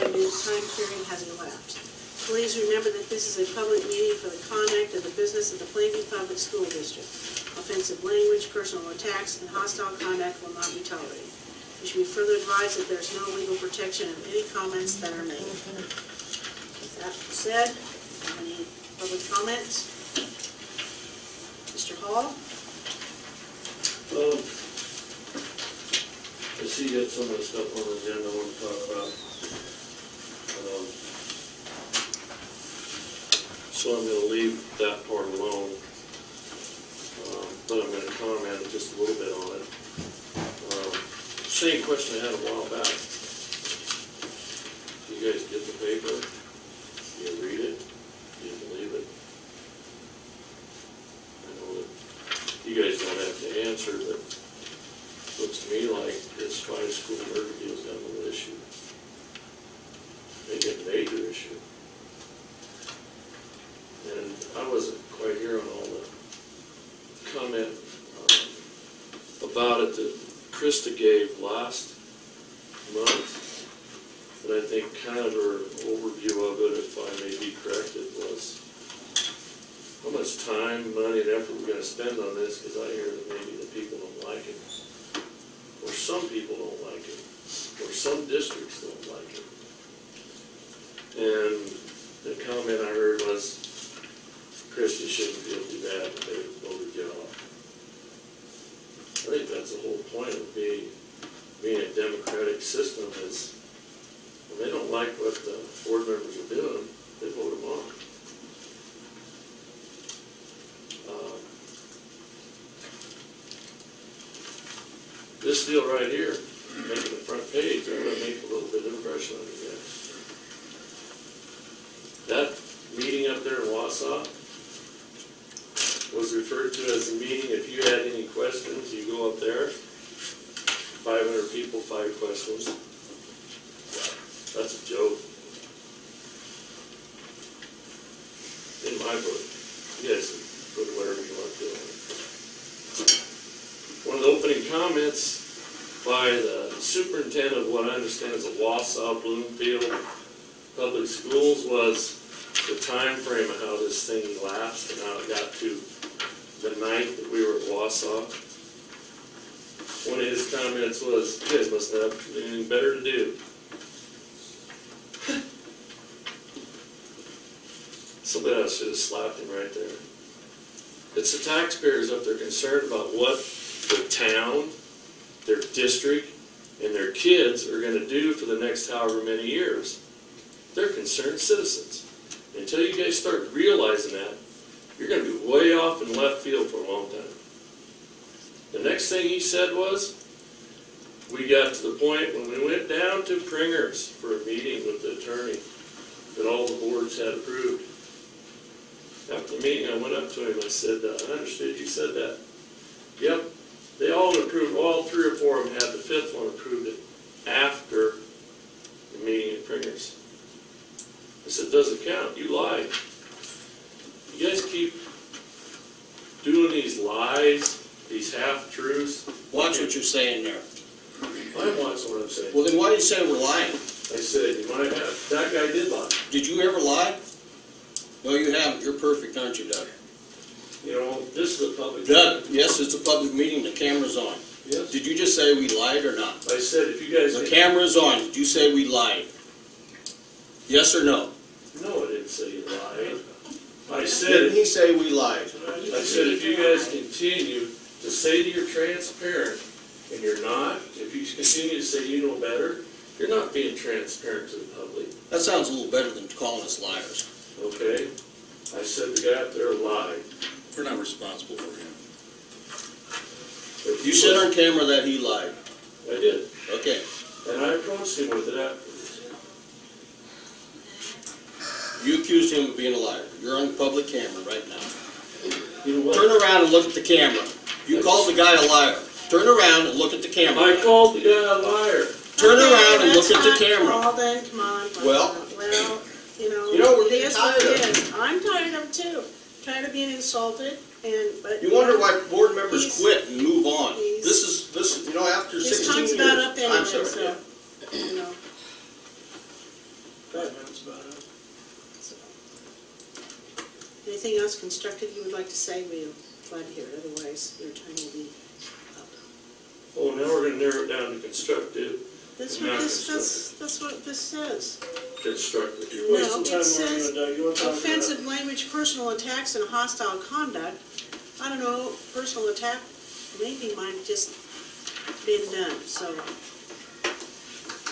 new time period has elapsed. Please remember that this is a public meeting for the conduct of the business of the Plainview Public School District. Offensive language, personal attacks, and hostile conduct will not be tolerated. You should be further advised that there is no legal protection of any comments that are made. With that said, any public comments? Mr. Hall? I see you got some of the stuff on the agenda I want to talk about. So I'm going to leave that part alone, but I'm going to comment just a little bit on it. Same question I had a while back. You guys get the paper? You read it? You believe it? I know that you guys don't have to answer, but it looks to me like this 5-school murder deal is got a little issue. Maybe a major issue. And I wasn't quite here on all the comment about it that Krista gave last month, but I think kind of her overview of it, if I may be corrected, was how much time, money, and effort we're going to spend on this, because I hear that maybe the people don't like it, or some people don't like it, or some districts don't like it. And the comment I heard was, Krista shouldn't feel too bad that they voted you off. I think that's the whole point of being a democratic system is when they don't like what the board members are doing, they vote them off. This deal right here, making the front page, I'm going to make a little bit of impression on you guys. That meeting up there in Wausau was referred to as the meeting. If you had any questions, you go up there. 500 people, 5 questions. That's a joke. In my book, you guys can put whatever you want to do. One of the opening comments by the superintendent of what I understand is the Wausau Bloomfield Public Schools was the time frame of how this thing elapsed and how it got to the night that we were at Wausau. One of his comments was, you guys must have anything better to do. Somebody else should have slapped him right there. It's the taxpayers up there concerned about what the town, their district, and their kids are going to do for the next however many years. They're concerned citizens. Until you guys start realizing that, you're going to be way off in left field for a long time. The next thing he said was, we got to the point when we went down to Pringer's for a meeting with the attorney that all the boards had approved. After the meeting, I went up to him, I said, I understood you said that. Yep, they all approved, all 3 or 4 of them had, the 5th one approved it after the meeting at Pringer's. I said, doesn't count, you lied. You guys keep doing these lies, these half-truths. Watch what you're saying there. I'm watching what I'm saying. Well, then why do you say we're lying? I said, you might have, that guy did lie. Did you ever lie? No, you haven't. You're perfect, aren't you, Doug? You know, this is a public Doug, yes, it's a public meeting. The camera's on. Yes. Did you just say we lied or not? I said, if you guys... The camera's on. Did you say we lied? Yes or no? No, I didn't say you lied. I Didn't said, he say we lied? I said, if you guys continue to say that you're transparent, and you're not, if you continue to say you know better, you're not being transparent to the public. That sounds a little better than calling us liars. Okay? I said the guy up there lied. We're not responsible for him. If You said on camera that he lied. I did. Okay. And I approached him with it afterwards. You accused him of being a liar. You're on public camera right now. You know what? Turn around and look at the camera. You called the guy a liar. Turn around and look at the camera. I called the guy a liar. Turn Okay, around and look that's at the fine. camera. Well then, come on. Well, you know, we're it is tired what of it it. is. I'm tired of it too. Tired of being insulted, but You wonder why board members He's- quit and move on. he's- This is, you know, after 16 his years. time's about up anyway, I'm sorry. so, you know. else constructive you would like to say, we're glad to hear it, otherwise your time will be up. Oh, now we're gonna narrow it down to constructive, That's Not what constructive. that's what this says. constructive. You're wasting No, time it says arguing, Doug. You want to talk about it? offensive language, personal attacks, and hostile conduct. I don't know, personal attack, maybe might have just been done, so.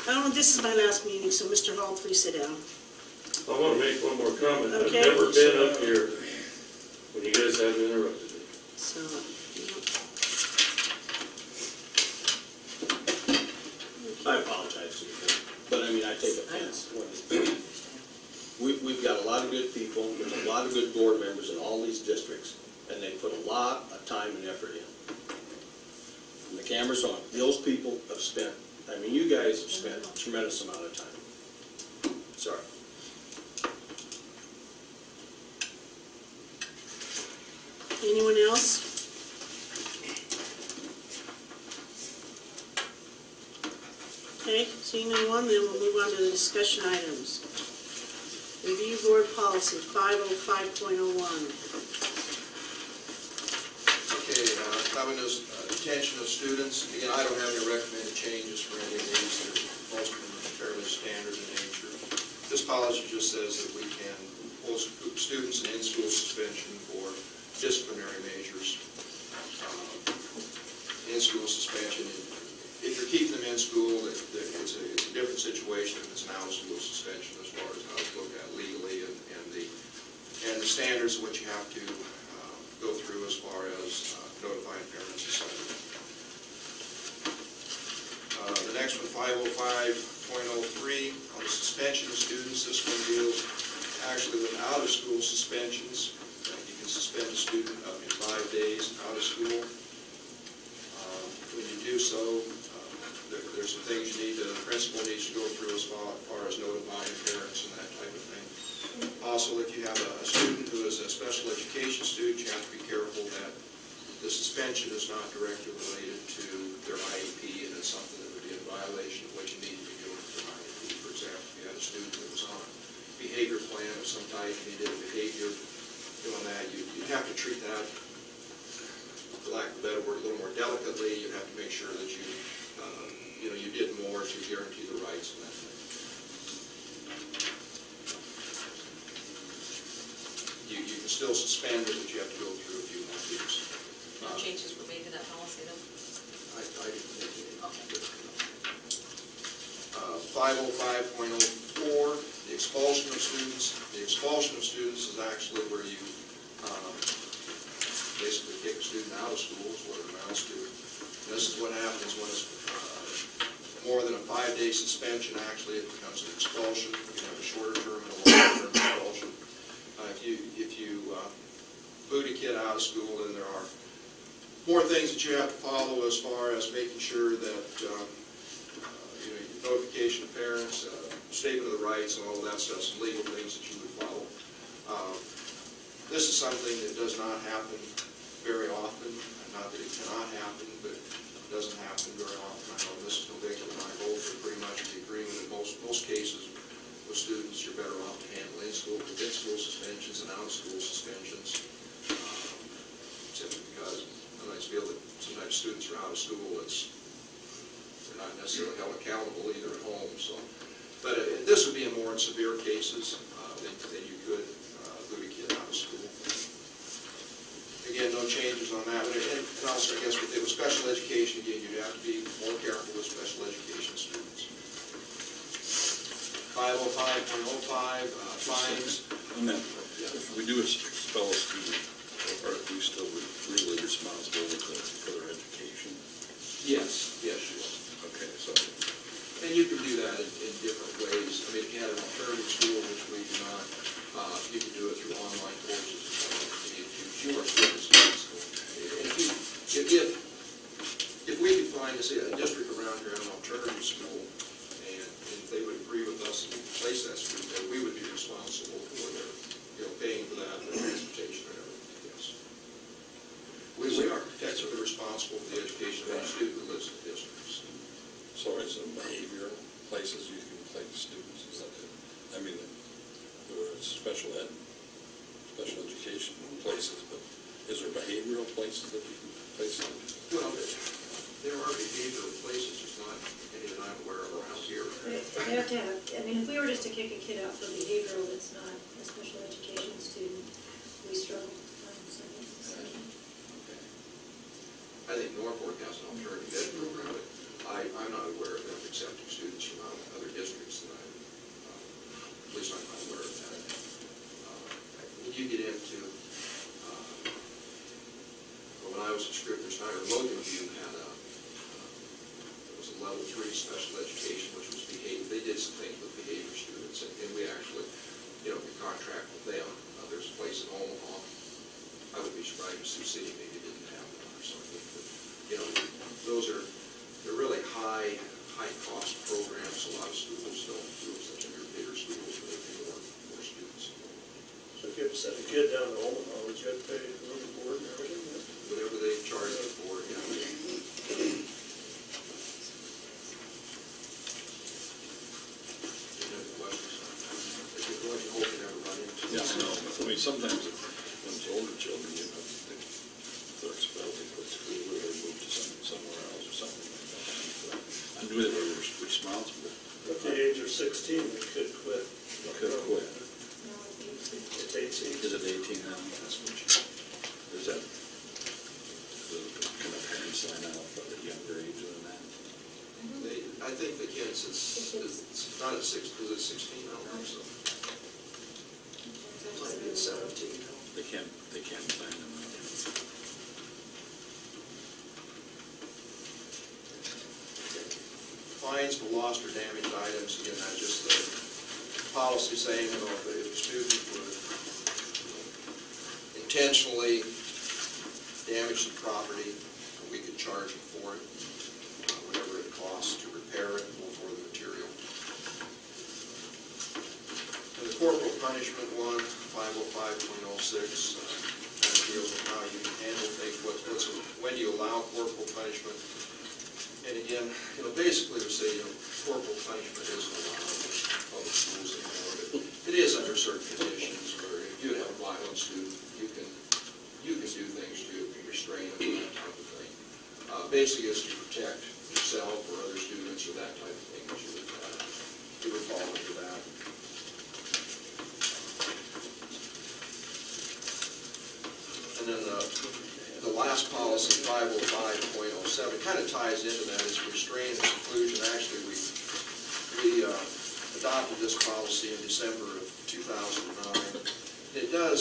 Oh, this is my last meeting, so Mr. Hall, please sit down. I wanna make one more comment. Okay. I've never been up here when you guys haven't interrupted me. So, I apologize to you, but I mean, I take offense. We've got a lot of good people, there's a lot of good board members in all these districts, and they put a lot of time and effort in. And the camera's on. Those people have spent, I mean, you guys have spent a tremendous amount of time. Sorry. anyone else? Okay, seeing no one, then we'll move on to the discussion items. Review board policy 505.01. Okay, coming to attention of students, again, I don't have any recommended changes for any of these. Most of them are fairly standard in nature. This policy just says that we can post students in in-school suspension for disciplinary measures. In-school suspension, if you're keeping them in school, it's a different situation if it's an out-of-school suspension as far as how it's looked at legally and the standards of what you have to go through as far as notifying parents, etc. The next one, 505.03, on the suspension of students. This one deals actually with out-of-school suspensions. You can suspend a student up to 5 days out of school. When you do so, there's some things the principal needs to go through as far as notifying parents and that type of thing. Also, if you have a student who is a special education student, you have to be careful that the suspension is not directly related to their IEP, and it's something that would be in violation of what you need to be doing for an IEP. For example, if you had a student that was on a behavior plan of some type, and he did a behavior doing that, you'd have to treat that, for lack of a better word, a little more delicately. You'd have to make sure that you did more to guarantee the rights and that thing. You can still suspend it, but you have to go through a few more years. No changes were made to that policy, though? I didn't think it. Okay. 505.04, the expulsion of students. The expulsion of students is actually where you basically kick a student out of school, is what it amounts to. This is what happens when it's more than a 5-day suspension. Actually, it becomes an expulsion. You can have a shorter term and a longer term expulsion. If you boot a kid out of school, then there are more things that you have to follow as far as making sure that notification of parents, statement of the rights, and all of that stuff, some legal things that you would follow. This is something that does not happen very often. Not that it cannot happen, but it doesn't happen very often. I know Mrs. Novick and I both are pretty much in agreement in most cases with students, you're better off to handle in-school suspensions and out-of-school suspensions. Simply because I feel that sometimes students are out of school, they're not necessarily held accountable either at home. So, but this would be in more severe cases than you could boot a kid out of school. Again, no changes on that. And also, I guess, with special education, again, you'd have to be more careful with special education students. 505.05, fines. On that, if we do expel a student, are we still really responsible for their education? Yes, you are. Okay, so. And you can do that in different ways. I mean, if you had an alternative school, which we do not, you can do it through online courses. If you are students in school. And if we could find, say, a district around here in an alternative school, and if they would agree with us and place that student there, we would be responsible for their, paying for that, their transportation and everything, yes. We are technically responsible for the education of any student who lives in the district. So it's a behavior places you can place students, is that it? I mean, special ed, special education. education places, but is there behavioral places that you can place them? Well, there are behavioral places, just not any that I'm aware of around here. They have to have, I mean, if we were just to kick a kid out for behavioral that's not a special education student, we struggle to find something. I think Norfolk has an alternative ed program, but I'm not aware of them accepting students from other districts that at least I'm not aware of that. When you get into, when I was at Scribner Snyder, Logan View had it was a level 3 special education, which was behavior. They did some things with behavior students, and we actually, we contract with them. There's a place in Omaha. I would be surprised if Sioux City maybe didn't have that or something. But, they're really high cost programs. A lot of schools don't do it, such as your bigger schools where they pay more students. So if you have to send a kid down to Omaha, would you have to pay for the board and everything? Whatever they charge you for, yeah. Any other questions? If you're going to hope you never run into. Yeah, I know. I mean, sometimes when it's older children, they're expelled to quit school or they move to somewhere else or something like that. I knew they were responsible. At the age of 16, they could quit. They could quit. No, It's 18. Is it 18 now? That's what you. Is that, can the parents sign out at a younger age than that? I think the kids, it's not at 6, because it's 16 now, so. Maybe it's 17. They can't sign them out. Fines for lost or damaged items, again, that's just the policy saying, if a student would intentionally damage the property, we could charge them for it, whatever it costs to repair it or for the material. And the corporal punishment one, 505.06, kind of deals with how you handle things, when do you allow corporal punishment. And again, basically we say, corporal punishment isn't allowed in public schools anymore, but it is under certain conditions where if you have a violent student, you can do things to restrain them, that type of thing. Basically it's to protect yourself or other students or that type of thing that you would fall into that. And then the last policy, 505.07, kind of ties into that, is restraint and seclusion. Actually, we adopted this policy in December of 2009. It does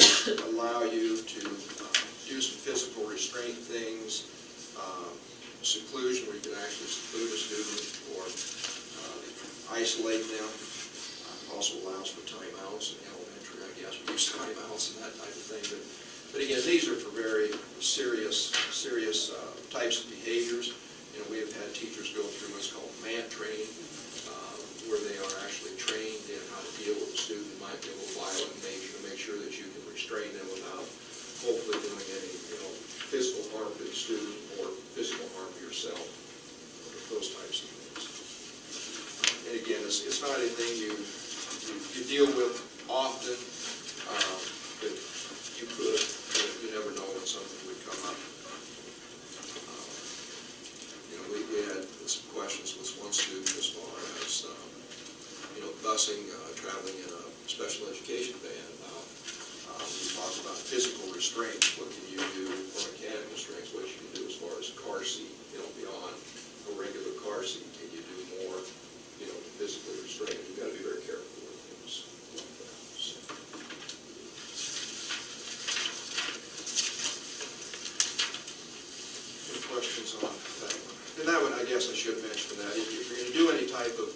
allow you to do some physical restraint things, seclusion, where you can actually seclude a student or isolate them. Also allows for timeouts in elementary, I guess. We use timeouts and that type of thing. But again, these are for very serious types of behaviors. We have had teachers go through what's called MANT training, where they are actually trained in how to deal with a student that might be a little violent in nature, to make sure that you can restrain them without hopefully doing any, physical harm to the student or physical harm to yourself, those types of things. And again, it's not anything you deal with often, but you could. You never know when something would come up. We had some questions with one student as far as, busing, traveling in a special education van about, we talked about physical restraints. What can you do, or mechanical restraints, what you can do as far as a car seat, beyond a regular car seat. Can you do more, to physically restrain? You've got to be very careful with things like that. So. Questions on that one? And that one, I guess I should mention that if you're going to do any type of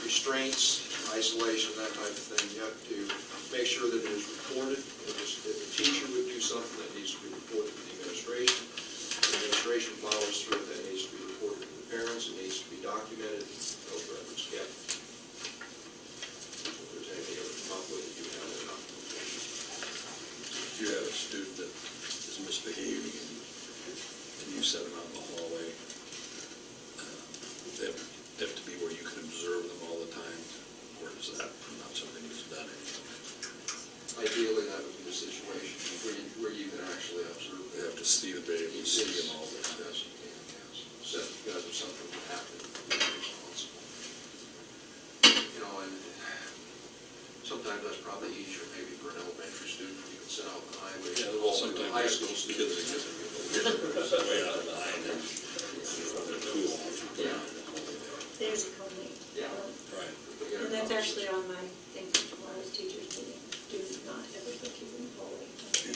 restraints, isolation, that type of thing, you have to make sure that it is recorded. If a teacher would do something, that needs to be reported to the administration. The administration follows through. That needs to be reported to the parents. It needs to be documented. Those records kept. If there's anything ever come up with it, you have it. If you have a student that is misbehaving and you set them out in the hallway, they have to be where you can observe them all the time, or is that not something that's done anymore? Ideally, that would be the situation. We probably easier maybe for an elementary student, you can sit out on the highway. Yeah, Or well, sometimes high school kids students. that get way out of line and from the tool off. Yeah. There's a code. Yeah. Right. And that's actually on my thing for tomorrow's teachers meeting. Do not ever put kids in the hallway. You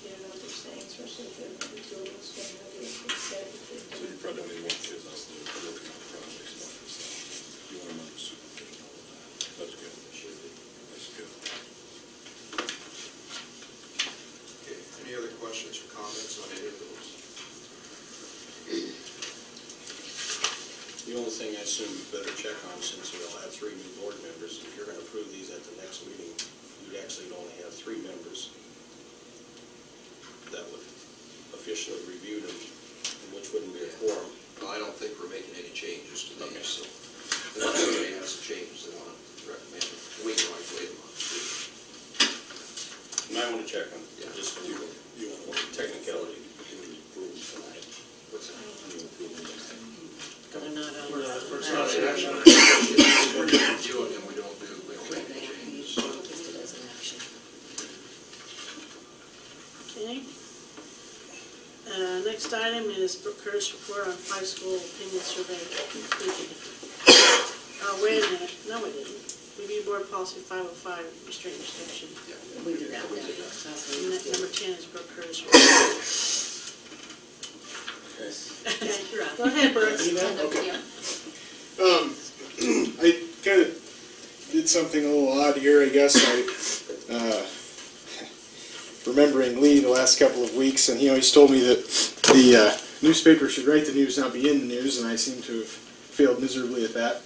don't know what they're saying, especially if they're maybe too old to spend their day instead. So you probably don't even want kids out there working on projects like this. You want them under supervision all the time. That's good. That's good. Okay, any other questions or comments on any of those? The only thing I assume you better check on, since we'll have 3 new board members, if you're gonna approve these at the next meeting, you'd actually only have 3 members that would officially review them, which wouldn't be a quorum. Well, I don't think we're making any changes to Okay. these, so if somebody has some changes they want to recommend, we can always wait a month. You might wanna check on, Yeah. just for technicality. What's that? They're not on. It's not an action. We're reviewing them, we don't make any changes. Okay. Next item is Brooke Curtis report on high school opinion survey completed. Oh, wait a minute, no we didn't. Review board policy 505, restraint restriction. Yeah. We did that. And number 10 is Brooke Curtis report. You're up. Go ahead, Brooke. Okay. I kind of did something a little odd here, I guess. Remembering Lee the last couple of weeks, and he always told me that the newspaper should write the news, not be in the news, and I seem to have failed miserably at that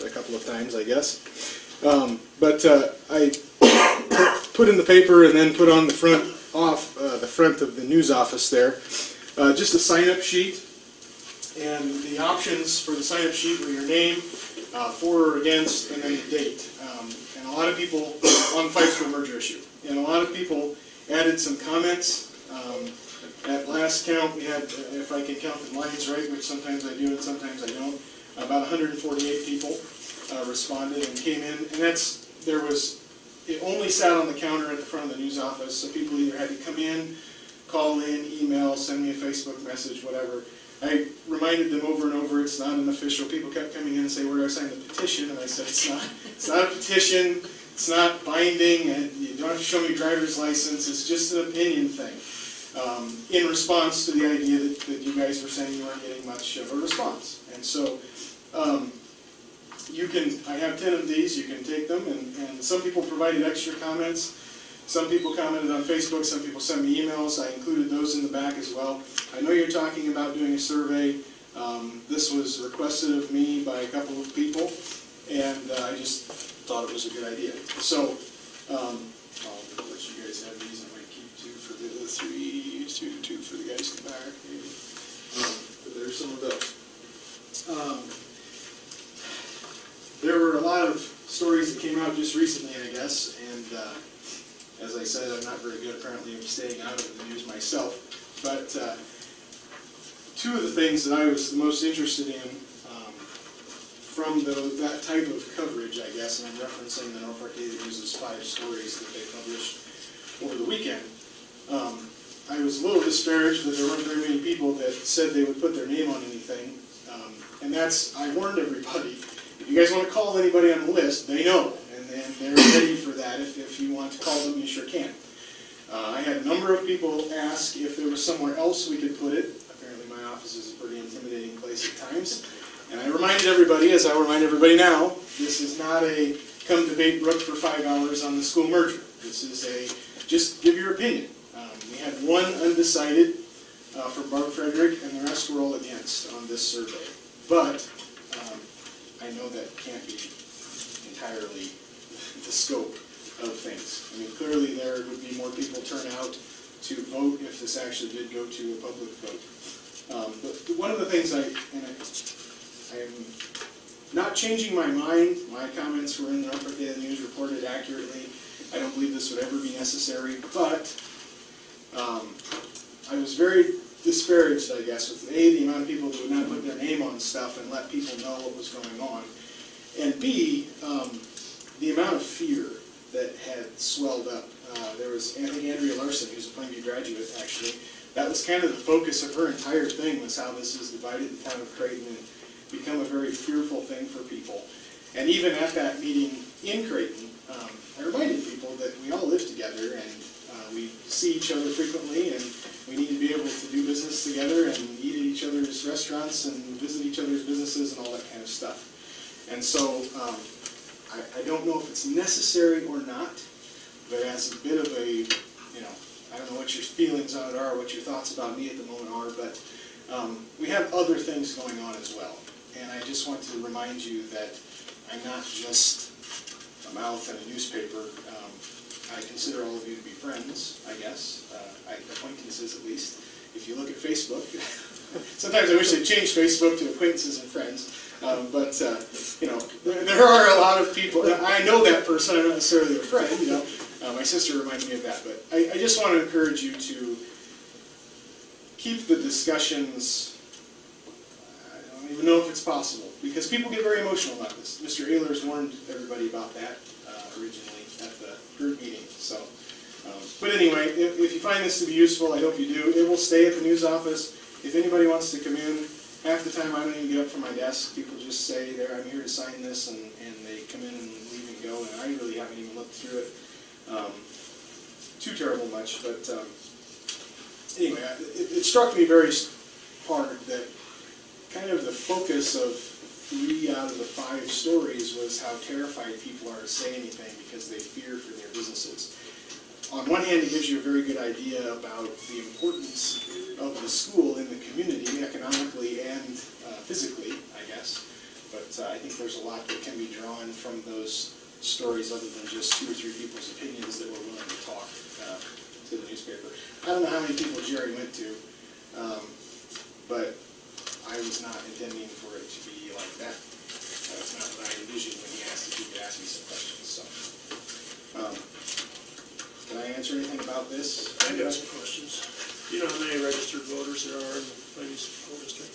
a couple of times, I guess. But I put in the paper and then put on the front of the news office there just a sign-up sheet. And the options for the sign-up sheet were your name, for or against, and then the date. And a lot of people, on the Fight School merger issue, and a lot of people added some comments. At last count, we had, if I can count the lines right, which sometimes I do and sometimes I don't, about 148 people responded and came in. And it only sat on the counter at the front of the news office, so people either had to come in, call in, email, send me a Facebook message, whatever. I reminded them over and over, it's not an official. People kept coming in and saying, where do I sign the petition? And I said, it's not a petition, it's not binding, and you don't have to show me your driver's license, it's just an opinion thing. In response to the idea that you guys were saying you weren't getting much of a response. And so, I have 10 of these, you can take them, and some people provided extra comments. Some people commented on Facebook, some people sent me emails, I included those in the back as well. I know you're talking about doing a survey. This was requested of me by a couple of people, and I just thought it was a good idea. So, I'll let you guys have these, I might keep 2 for the 2 for the guys in the back, maybe. But there's some of those. There were a lot of stories that came out just recently, I guess, and as I said, I'm not very good apparently at staying out of the news myself, but 2 of the things that I was the most interested in from that type of coverage, I guess, and I'm referencing the Norfolk Daily News' 5 stories that they published over the weekend. I was a little disparaged that there weren't very many people that said they would put their name on anything, and I warned everybody, if you guys want to call anybody on the list, they know. And they're ready for that. If you want to call them, you sure can. I had a number of people ask if there was somewhere else we could put it. Apparently my office is a pretty intimidating place at times. And I reminded everybody, as I remind everybody now, this is not a come debate Brooke for 5 hours on the school merger. This is just give your opinion. We had 1 undecided from Barb Frederick, and the rest were all against on this survey. But I know that can't be entirely the scope of things. I mean, clearly there would be more people turn out to vote if this actually did go to a public vote. But one of the things I am not changing my mind. My comments were in the Norfolk Daily News, reported accurately. I don't believe this would ever be necessary, but I was very disparaged, I guess, with the amount of people that would not put their name on stuff and let people know what was going on. And B, the amount of fear that had swelled up. There was, I think, Andrea Larson, who's a Plainview graduate, actually. That was kind of the focus of her entire thing, was how this has divided the town of Creighton and become a very fearful thing for people. And even at that meeting in Creighton, I reminded people that we all live together and we see each other frequently, and we need to be able to do business together and eat at each other's restaurants and visit each other's businesses and all that kind of stuff. And so I don't know if it's necessary or not, but as a bit of a, I don't know what your feelings on it are, what your thoughts about me at the moment are, but we have other things going on as well. And I just want to remind you that I'm not just a mouth and a newspaper. I consider all of you to be friends, I guess, acquaintances at least. If you look at Facebook, sometimes I wish they'd change Facebook to acquaintances and friends. But there are a lot of people. I know that person. I'm not necessarily a friend. My sister reminded me of that. But I just want to encourage you to keep the discussions. I don't even know if it's possible, because people get very emotional about this. Mr. Ehlers warned everybody about that originally at the group meeting. So, but anyway, if you find this to be useful, I hope you do. It will stay at the news office. If anybody wants to come in, half the time I don't even get up from my desk. People just say, "There, I'm here to sign this," and they come in and leave and go. And I really haven't even looked through it too terrible much. But anyway, it struck me very hard that kind of the focus of 3 out of the 5 stories was how terrified people are to say anything because they fear for their businesses. On one hand, it gives you a very good idea about the importance of the school in the community, economically and physically, I guess. But I think there's a lot that can be drawn from those stories other than just 2 or 3 people's opinions that were willing to talk to the newspaper. I don't know how many people Jerry went to, but I was not intending for it to be like that. That's not what I envisioned when he asked if he could ask me some questions. So, can I answer anything about this? I got some questions. Do you know how many registered voters there are in the Plainview School District?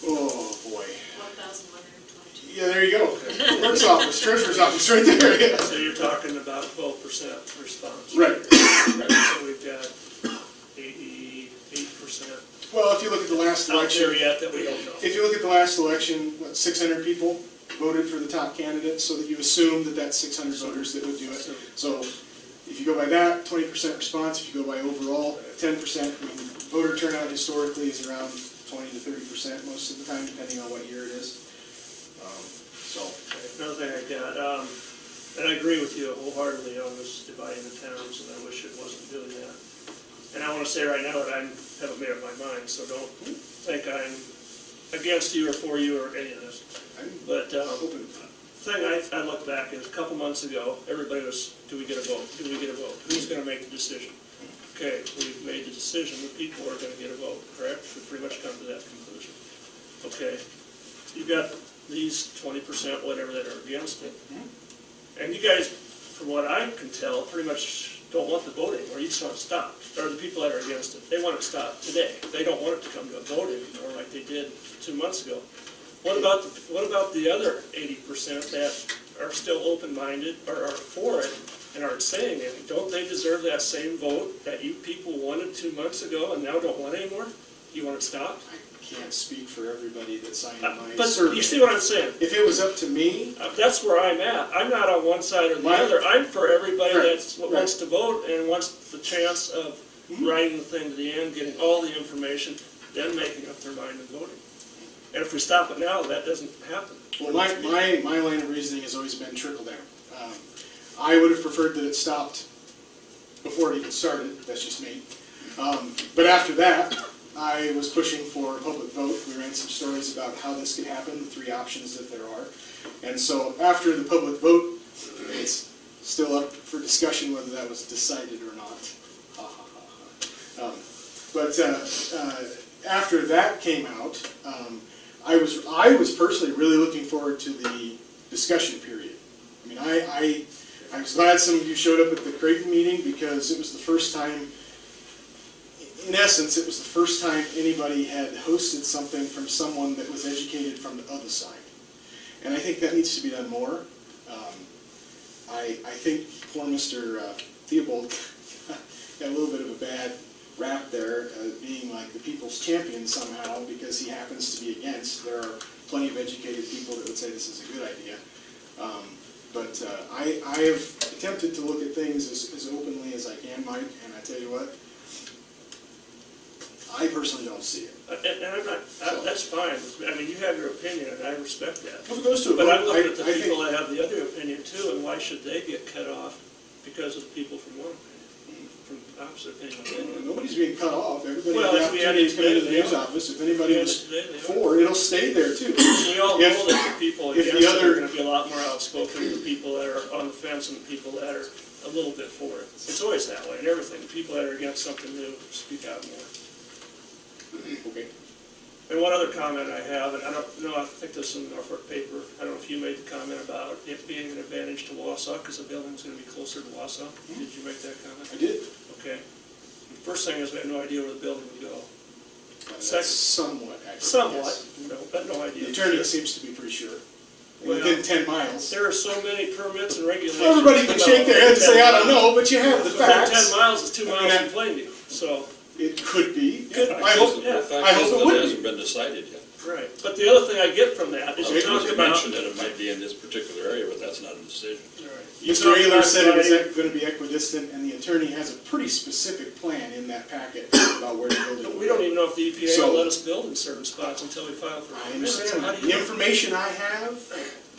Oh, boy. 1,122. Yeah, there you go. Clerk's office, treasurer's office, right there. So you're talking about 12% response. Right. So we've got 88%. Well, if you look at the last Out election, there yet that we don't know. if you look at the last election, 600 people voted for the top candidate, so that you assume that that's 600 voters that would do it. So if you go by that, 20% response. If you go by overall, 10%. I mean, voter turnout historically is around 20 to 30% most of the time, depending on what year it is. Another thing I got, and I agree with you wholeheartedly on this dividing the towns, and I wish it wasn't doing that. And I want to say right now that I haven't made up my mind, so don't think I'm against you or for you or any of this. But the thing I look back is a couple months ago, everybody was, do we get a vote? Do we get a vote? Who's going to make the decision? Okay, we've made the decision that people are going to get a vote, correct? We've pretty much come to that conclusion. Okay, you've got these 20%, whatever, that are against it. And you guys, from what I can tell, pretty much don't want the vote anymore. You just want it stopped. Or the people that are against it, they want it stopped today. They don't want it to come to a vote anymore like they did 2 months ago. What about the other 80% that are still open-minded or are for it and aren't saying anything? Don't they deserve that same vote that you people wanted 2 months ago and now don't want anymore? You want it stopped? I can't speak for everybody that signed my But survey. you see what I'm saying? If it was up to me, That's where I'm at. I'm not on one side or the Right. other. I'm for everybody Right. that wants to vote and wants the chance of writing the thing to the end, getting all the information, then making up their mind and voting. And if we stop it now, that doesn't happen. well, my line of reasoning has always been trickle down. I would have preferred that it stopped before it even started. That's just me. But after that, I was pushing for a public vote. We ran some stories about how this could happen, the 3 options that there are. And so after the public vote, it's still up for discussion whether that was decided or not. Ha, ha, ha, ha. But after that came out, I was personally really looking forward to the discussion period. I mean, I was glad some of you showed up at the Creighton meeting because it was the first time, in essence, it was the first time anybody had hosted something from someone that was educated from the other side. and I think that needs to be done more. I think poor Mr. Theobald got a little bit of a bad rap there, being like the people's champion somehow because he happens to be against. There are plenty of educated people that would say this is a good idea. But I have attempted to look at things as openly as I can, Mike, and I tell you what, I personally don't see it. And I'm not, that's fine. I mean, you have your opinion, and I respect that. If it goes to a But I'm vote, looking at the I people think, that have the other opinion too, and why should they get cut off because of people from one opinion, from opposite opinion? nobody's being cut off. Everybody Well, has if the we had opportunity to come into the today, news they are. office. If anybody We was had it today, they are. for, it'll stay there too. We all know If- that the people if the against it other- are gonna be a lot more outspoken than the people that are on the fence and the people that are a little bit for it. It's always that way in everything. The people that are against something new speak out more. Okay. And one other comment I have, and I don't know, I think this is in the Norfolk paper, I don't know if you made the comment about it being an advantage to Wausau, because the building's gonna be closer to Wausau. Did you make that comment? I did. Okay. First thing is, we have no idea where the building would go. That's somewhat accurate. Somewhat, yes. no, but no idea. The attorney seems to be pretty sure. Well, Within 10 miles. There are so many permits and regulations. Everybody can shake their head and say, I don't know, but you have the Within facts. 10 miles is 2 I mean, miles that- from Plainview, so, It could be. Could be. I hope, Yeah. The fact I hope is it that would it be. hasn't been decided yet. right. But the other thing I get from that is you Okay. talk You about. mentioned that it might be in this particular area, but that's not a decision. Right. You Mr. talk Ayler about said it was dividing- going to be equidistant, and the attorney has a pretty specific plan in that packet about where to build it. We don't even know if the EPA So- will let us build in certain spots until we file for I permits. understand How that. do The you know? information I have,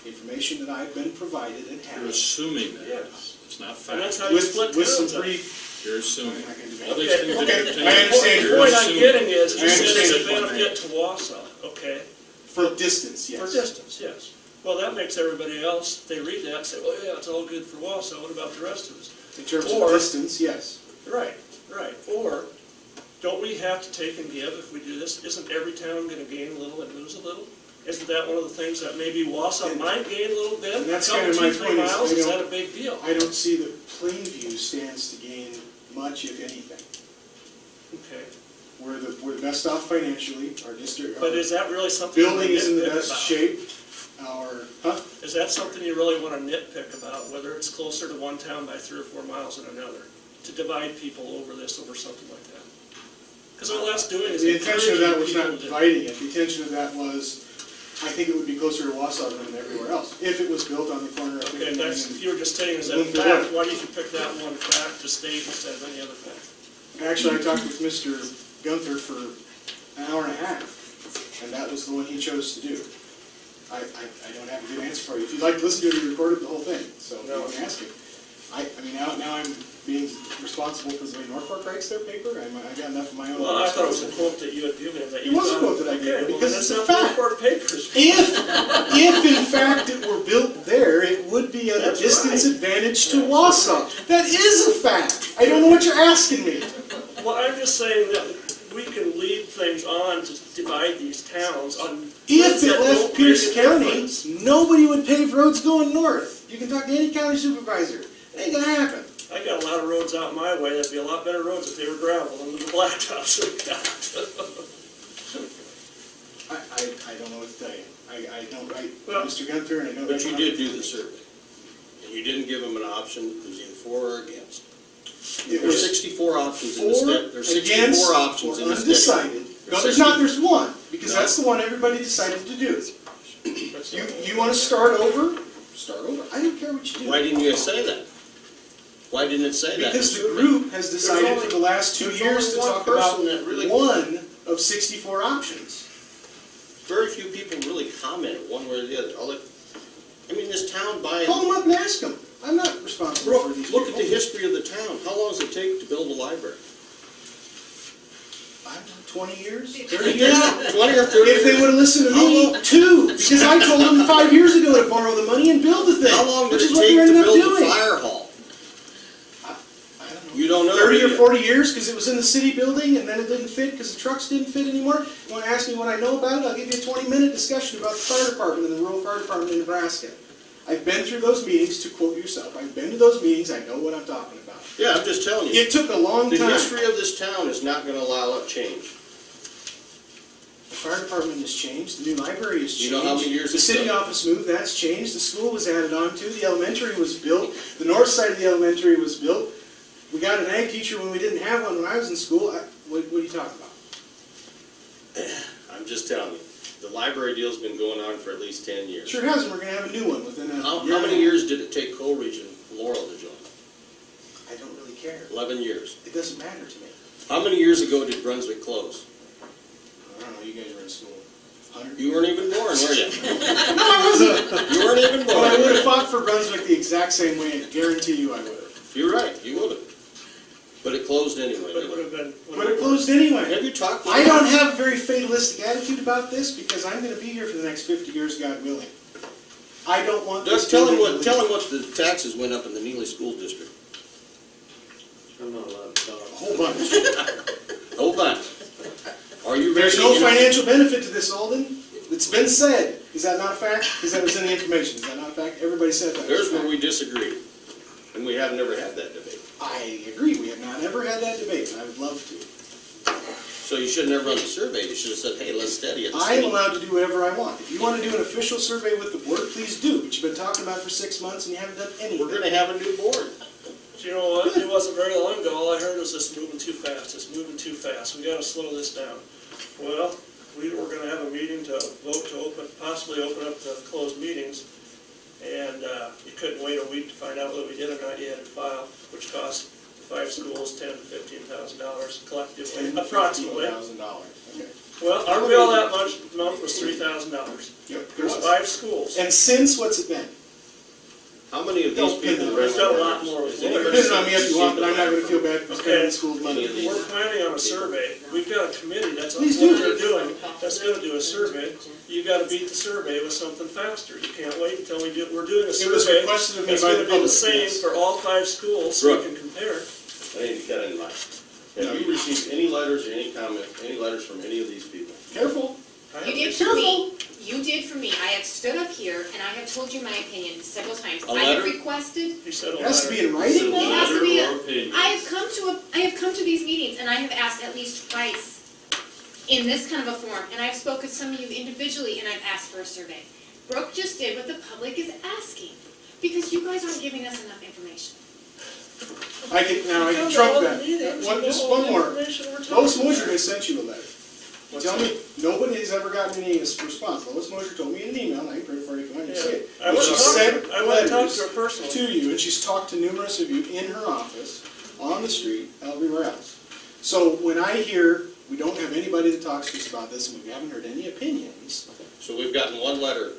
the information that I've been provided and You're have, assuming that. Yes. It's not And that's fact. how you split with some towns up. pretty, You're assuming. I can do that. All these Okay, things okay. that you're taking- I understand The your point you're I'm assuming. getting is, I you said it's understand a your point, benefit to Wausau, okay? for distance, yes. For distance, yes. Well, that makes everybody else, they read that and say, well, yeah, it's all good for Wausau, what about the rest of us? In terms Or- of distance, yes. Right, right. Or, don't we have to take and give if we do this? Isn't every town gonna gain a little and lose a little? Isn't that one of the things that maybe Wausau might gain a little bit? And that's Couple, kind of my 2-3 point is, miles, I is don't- that a big deal? I don't see that Plainview stands to gain much, if anything. Okay. We're the best off financially, our district, But our is that really something you wanna building is in the nitpick best about? shape, our, huh? Is that something you really wanna nitpick about, whether it's closer to one town by 3 or 4 miles than another? To divide people over this, over something like that? Because all that's doing is The intention of that was encouraging not people to. dividing it, the intention of that was, I think it would be closer to Wausau than everywhere else, if it was built on the corner of Okay, 59 that's, and. you were just stating as that One for fact, one. why did you pick that one fact to state instead of any other fact? Actually, I talked with Mr. Gunther for an hour and a half, and that was the one he chose to do. I don't have a good answer for you. If you'd like to listen to it, we recorded the whole thing, so you No. can ask him. I mean, now I'm being responsible for the way Norfolk writes their paper, I got enough of my own. Well, I thought it was a quote that you had given him that It you was a thought- quote that I gave him, Okay, well, because then it's that's a not fact. Norfolk papers. If in fact it were built there, it would be at a That's distance right. advantage to Wausau. That is a fact. I don't know what you're asking me. Well, I'm just saying that we can lead things on to divide these towns on. If things it that left don't Pierce make a County, difference. nobody would pave roads going north. You can talk to any county supervisor. It ain't gonna happen. I got a lot of roads out my way that'd be a lot better roads if they were gravel than the blacktops we got. I don't know what to tell you. I don't, Well, Mr. Gunther, and I know. But you did do the survey, and you didn't give them an option, it was either for or against. It There's was 64 options in the for, state, there's against, 64 options or in the state. undecided. No, there's not, there's one, because No. that's the one everybody decided to do. That's You, not- you wanna start over? Start over. I don't care what you do. Why didn't you say that? Why didn't it say that? Because the group has decided only- for the last 2 there's years only to one talk about person that really- one of 64 options. Very few people really commented one way or the other. I mean, this town by, Call them up and ask them. I'm not responsible for Brooke, these look at the people. history of the town. How long does it take to build a library? I don't know, 20 years? 30 years? Yeah, 20 or 30 If they years. would've listened to How me, long- 2, because I told them 5 years ago to borrow the money and build the thing. How long did which it is what take they're to ended up build the doing. fire hall? I don't know. You don't know. 30 do or you? 40 years, because it was in the city building, and then it didn't fit, because the trucks didn't fit anymore. You wanna ask me what I know about it? I'll give you a 20-minute discussion about the fire department and the rural fire department in Nebraska. I've been through those meetings, to quote yourself. I've been to those meetings, I know what I'm talking about. Yeah, I'm just telling you. It took a long The time. history of this town is not gonna allow it change. The fire department has changed, the new library has changed. You know how many years The it's city been? office moved, that's changed, the school was added on to, the elementary was built, the north side of the elementary was built. We got an ag teacher when we didn't have one when I was in school. What are you talking about? I'm just telling you, the library deal's been going on for at least 10 years. Sure has, and we're gonna have a new one within a How year and a many half. years did it take Coleridge and Laurel to join? I don't really care. 11 years. It doesn't matter to me. How many years ago did Brunswick close? I don't know, you guys were in school. 100? You weren't even born, were you? No, I wasn't. You weren't even Well, I born. would have fought for Brunswick the exact same way, I guarantee you I would have. You're right, you would have. But it closed anyway. But it would have been. But it closed anyway. Have you talked with I them? don't have a very fatalistic attitude about this because I'm gonna be here for the next 50 years, God willing. I don't want Doug, this. tell him building to what leave. the taxes went up in the Neely School District. I'm not allowed to talk. A whole bunch. Hold on. Are you ready? There's no financial benefit to this, Alden. It's been said. Is that not a fact? Is that was in the information? Is that not a fact? Everybody said that. There's where we disagree. And we have never had that debate. I agree. We have not ever had that debate, and I would love to. So you should have never run the survey. You should have said, hey, let's study it. and I am see." allowed to do whatever I want. If you want to do an official survey with the board, please do. But you've been talking about it for 6 months and you haven't done anything. We're gonna have a new board. You know what, it wasn't very long ago, all I heard was it's moving too fast, it's moving too fast, we gotta slow this down. Well, we were gonna have a meeting to vote to possibly open up the closed meetings, and you couldn't wait a week to find out whether we did or not, you had to file, which cost 5 schools $10,000 to $15,000 collectively, approximately. $15,000. Okay. Well, our bill that month was $3,000. Yep, There's 5 schools. And since, what's it been? How many of these Don't pin people? it. We've done a lot more with Is Put anybody it on me if you want, but I'm not seen gonna feel bad for spending school money. We're planning on a survey. We've got a committee, that's what Please do. they're doing, that's gonna do a survey. You gotta beat the survey with something faster. You can't wait until we're doing a It was survey. requested of me It's by gonna the be the public, same yes. for all 5 schools, so we Brooke. can compare. I need to cut in line. Have you received any letters or any comment, any letters from any of these people? Careful. You did for me, you did for me. I have stood up here and I have told you my opinion several times. A I have letter? requested, You said a It has to be letter. in writing it now? has to be, Letter or opinion? I have come to these meetings and I have asked at least twice in this kind of a form, and I've spoken to some of you individually and I've asked for a survey. Brooke just did what the public is asking, because you guys aren't giving us enough information. I can trump that. Just one more. Lois Mosier has sent you a letter. Tell me, nobody has ever gotten any response. Lois Mosier told me in an email, and I can print it for you if you want to see it. I went She and talked sent to her. I went and talked to her letters personally. to you, and she's talked to numerous of you in her office, on the street, everywhere else. So when I hear we don't have anybody that talks to us about this, and we haven't heard any opinions, So we've gotten one letter.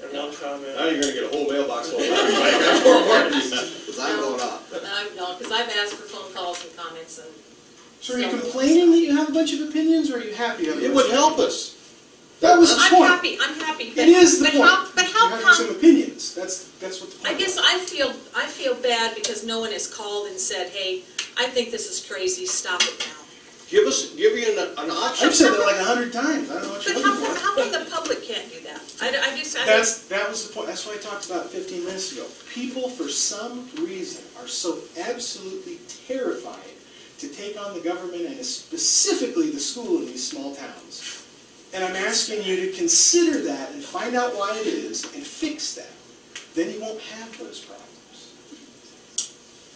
And one comment. Now you're gonna get a whole mailbox full of letters. I got 4 more of these, because I'm going off. No, because I've asked for phone calls and comments and. so are you complaining that you have a bunch of opinions, or are you happy? you have a It bunch would of help us. That was the I'm point. happy, It is the but point. But how You're having some come, opinions. That's what the point I is. guess I feel bad because no one has called and said, hey, I think this is crazy, stop it now. Give you an option. I've said that like 100 times. I don't know what you're But looking for. how come the public can't do that? I just. That was the point. That's what I talked about 15 minutes ago. People, for some reason, are so absolutely terrified to take on the government and specifically the school in these small towns. And I'm asking you to consider that and find out why it is and fix that. Then you won't have those problems.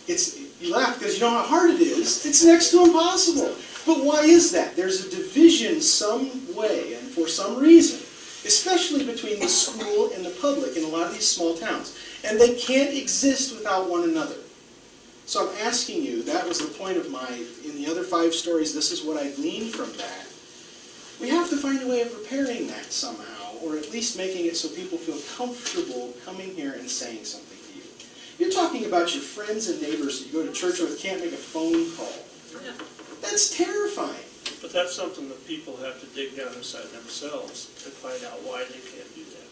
You laugh because you know how hard it is. It's next to impossible. But why is that? There's a division some way and for some reason, especially between the school and the public in a lot of these small towns. And they can't exist without one another. So I'm asking you, that was the point of in the other 5 stories, this is what I gleaned from that. We have to find a way of repairing that somehow, or at least making it so people feel comfortable coming here and saying something to you. You're talking about your friends and neighbors that you go to church with can't make a phone call. Yeah. That's terrifying. But that's something that people have to dig down inside themselves to find out why they can't do that.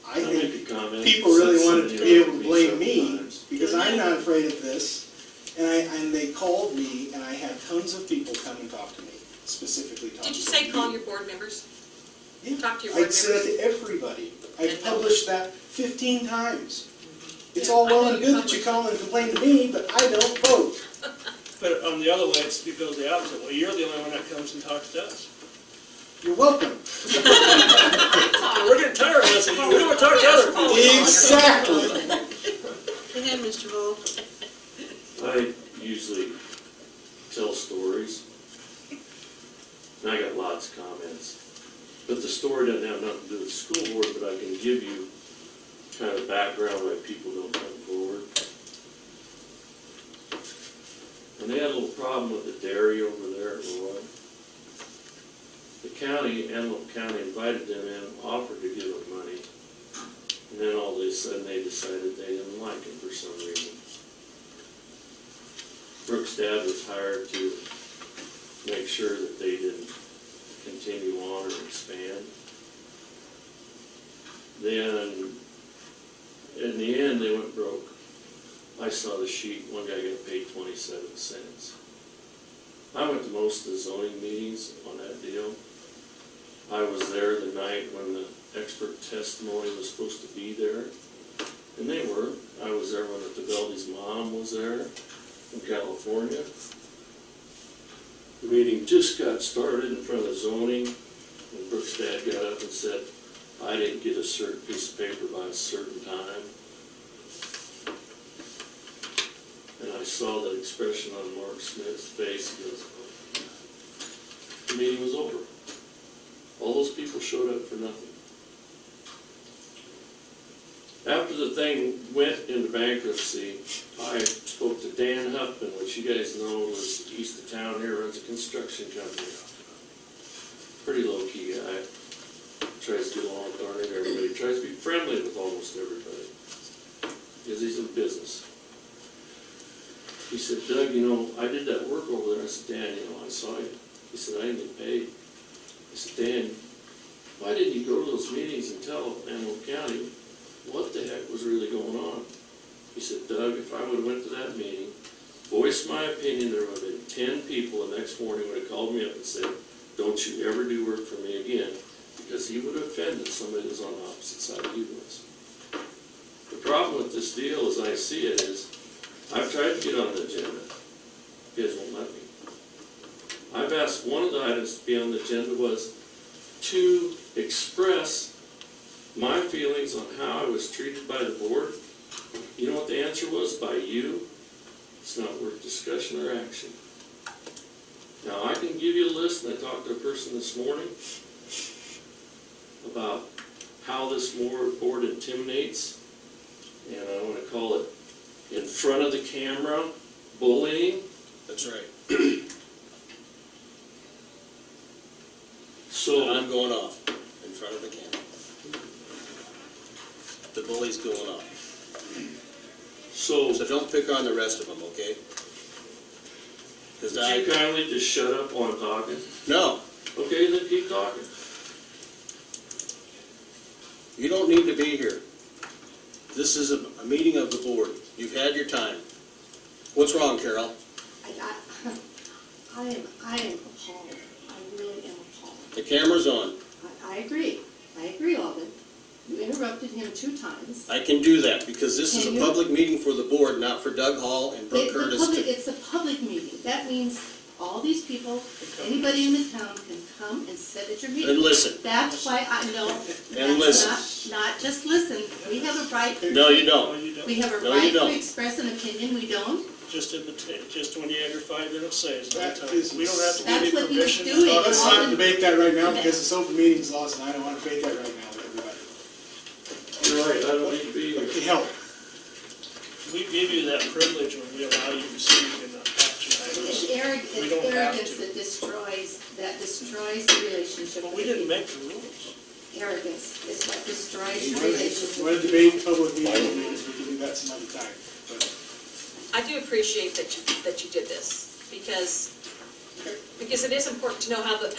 I I'll make think a comment. people really Since wanted to somebody be able to told blame me sometimes. because I'm not afraid of this. And they called me, and I had tons of people come and talk to me, specifically talk to me. Did you say call your board members? Yeah. Talk to your board I'd say that members? to everybody. I've And published that 15 times. It's Yeah, all I well know and you good that you call and complain to me, but I don't vote. But on the other way, it goes the opposite way. You're the only one that comes and talks to us. You're welcome. We're getting tired of this, we don't want to talk to other people. Exactly. Go ahead, Mr. Hall. I usually tell stories, and I got lots of comments. But the story doesn't have nothing to do with the school board, but I can give you kind of background why people don't come forward. And they had a little problem with the dairy over there at Roy. The county, Antelope County, invited them in, offered to give them money. And then all of a sudden they decided they didn't like him for some reason. Brooks' dad was hired to make sure that they didn't continue on or expand. Then, in the end, they went broke. I saw the sheet, one guy got paid 27 cents. I went to most of the zoning meetings on that deal. I was there the night when the expert testimony was supposed to be there, and they were. I was there when the Tabeldi's mom was there from California. The meeting just got started in front of zoning, and Brooks' dad got up and said, I didn't get a certain piece of paper by a certain time. And I saw that expression on Mark Smith's face. He goes, the meeting was over. All those people showed up for nothing. After the thing went into bankruptcy, I spoke to Dan Huffman, which you guys know was east of town here, runs a construction company. Pretty low-key guy. Tries to get along with darn near everybody. Tries to be friendly with almost everybody. Because he's in business. He said, Doug, you know, I did that work over there. I said, Dan, you know, I saw you. He said, I didn't get paid. I said, Dan, why didn't you go to those meetings and tell Antelope County what the heck was really going on? He said, Doug, if I would have went to that meeting, voiced my opinion, there would have been 10 people the next morning would have called me up and said, don't you ever do work for me again, because he would have offended somebody that was on the opposite side he was. The problem with this deal, as I see it, is I've tried to get on the agenda. You guys won't let me. I've asked one of the items to be on the agenda was to express my feelings on how I was treated by the board. You know what the answer was? By you. It's not worth discussion or action. Now, I can give you a list, and I talked to a person this morning about how this board intimidates, and I want to call it in front of the camera bullying. That's right. So And I'm going off in front of the camera. The bully's going off. So So don't pick on the rest of them, okay? Because would you kindly just shut up while I'm talking? no, Okay, then keep talking. you don't need to be here. This is a meeting of the board. You've had your time. What's wrong, Carol? I am appalled. I really am appalled. The camera's on. I agree, Alvin. You interrupted him 2 times. I can do that because this is Can a you? public meeting for the board, not for Doug Hall and Brooke Curtis. It's a public meeting. That means all these people, anybody in the town can come and sit at your And meeting. listen. That's why I know. And That's not just listen. We have a right, No, you don't. No, you don't. we have a No, you right don't. to express an opinion. We don't. Just when you have your 5-minute say, is That that time. is- We don't have to That's give you what he was permission. doing. Let's not debate that right now because it's open meetings laws and I don't want to debate that right now with everybody. You're right, I don't need to be here. Okay, help. We give you that privilege when we allow you to speak in the action items. It's We don't have arrogance to. that destroys the relationship. But with we didn't people. make the rules. Arrogance is what destroys the If relationship. you want to debate public meetings, we can do that some other time. But I do appreciate that you did this, because it is important to know how the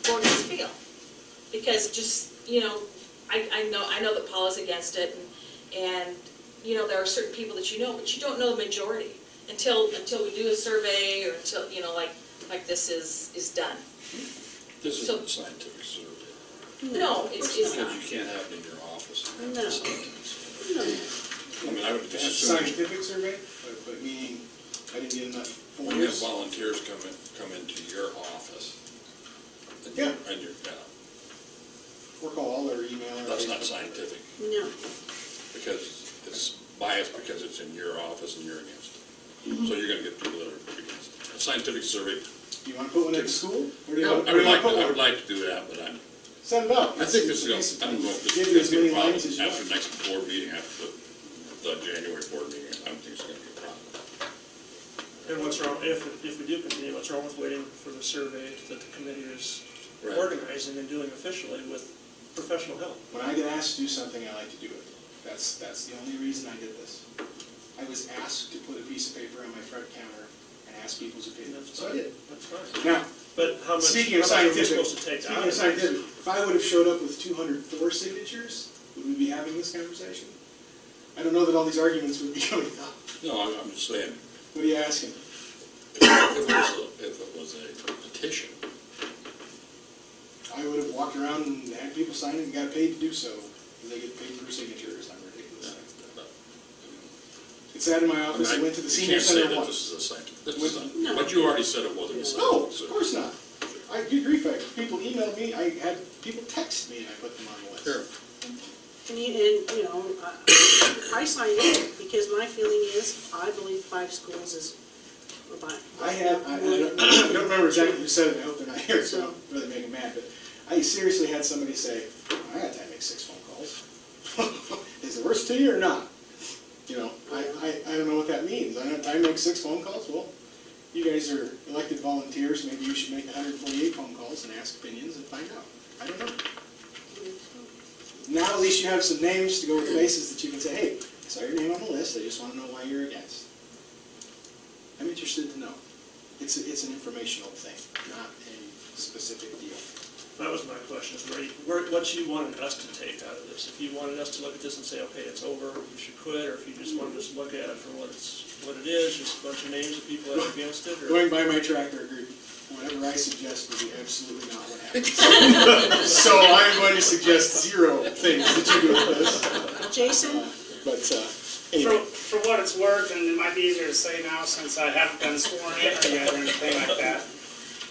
voters feel. Because just, you know, I know that Paul is against it, and, you know, there are certain people that you know, but you don't know the majority until we do a survey, or until, you know, like this is done. This So- isn't a scientific survey. No, it's Because not. you can't have it in your office. No. I mean, I would that's a just assume scientific survey, but meaning I didn't get enough when you have forms. volunteers come into your office, and your, yeah, or call or email. Or that's not scientific, No. because it's biased because it's in your office and you're against it. So you're gonna get people that are against it. A scientific survey, Do you want to put one at the school? Or do you I want, would like, put I one? would like to do that, but I'm, Send it out. I think this is, It's- I don't know if this Give is you as gonna be many a problem lines as you after want. next board meeting, after the January board meeting, I don't think it's gonna be a problem. And what's wrong, if we do continue, what's wrong with waiting for the survey that the committee is Right. organizing and doing officially with professional help? When I get asked to do something, I like to do it. That's the only reason I did this. I was asked to put a piece of paper on my front counter and ask people's opinions, so I did. That's fine. Now, But how much, speaking how of much are we scientific, supposed to take speaking out of of this? scientific, if I would have showed up with 204 signatures, would we be having this conversation? I don't know that all these arguments would be coming up. No, I'm just saying, What are you asking? if it was a petition, I would have walked around and had people sign it and got paid to do so, because they get paid per signature or something ridiculous. It sat in my office, I went to the senior center You can't say that once. this is a scientific, this is not, No. but you already said it wasn't a No, scientific of survey. course not. I good grief, people emailed me, I had people text me and I put them on the list. Sure. I signed it because my feeling is, I believe 5 schools is, I don't remember exactly who said it, I hope they're not here, so I don't really make them mad, but I seriously had somebody say, I got time to make 6 phone calls. Is it worse to you or not? You know, I don't know what that means. I don't have time to make 6 phone calls. Well, you guys are elected volunteers, maybe you should make 148 phone calls and ask opinions and find out. I don't know. Now at least you have some names to go with faces that you can say, hey, I saw your name on the list, I just want to know why you're against. I'm interested to know. It's an informational thing, not a specific deal. That was my question, is what you wanted us to take out of this. If you wanted us to look at this and say, okay, it's over, you should quit, or if you just wanted us to look at it for what it is, just a bunch of names of people that are against it, or... Going by my track record, whatever I suggest will be absolutely not what happens. So I'm going to suggest 0 things that you do with this. Jason? But anyway, For what it's worth, and it might be easier to say now since I haven't been sworn in yet or anything like that,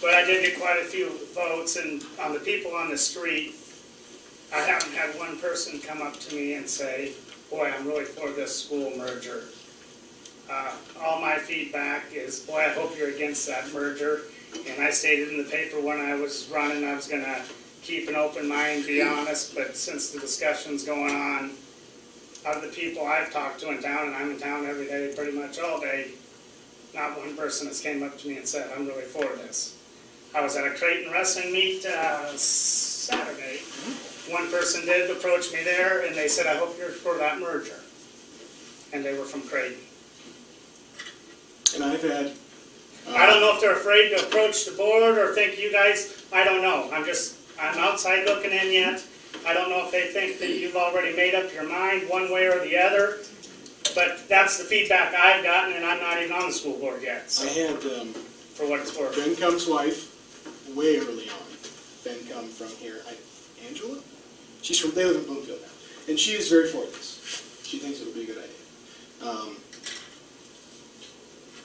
but I did get quite a few votes, and on the people on the street, I haven't had one person come up to me and say, boy, I'm really for this school merger. All my feedback is, boy, I hope you're against that merger. And I stated in the paper when I was running, I was gonna keep an open mind, be honest, but since the discussion's going on, out of the people I've talked to in town, and I'm in town every day, pretty much all day, not one person has came up to me and said, I'm really for this. I was at a Creighton wrestling meet Saturday. One person did approach me there, and they said, I hope you're for that merger. And they were from Creighton. and I've had... I don't know if they're afraid to approach the board or think you guys, I don't know. I'm outside looking in yet. I don't know if they think that you've already made up your mind one way or the other. But that's the feedback I've gotten, and I'm not even on the school board yet, so, I had for what it's worth. Ben Cum's wife, way early on. Ben Cum from here. Angela? They live in Bloomfield now. And she is very for this. She thinks it'll be a good idea.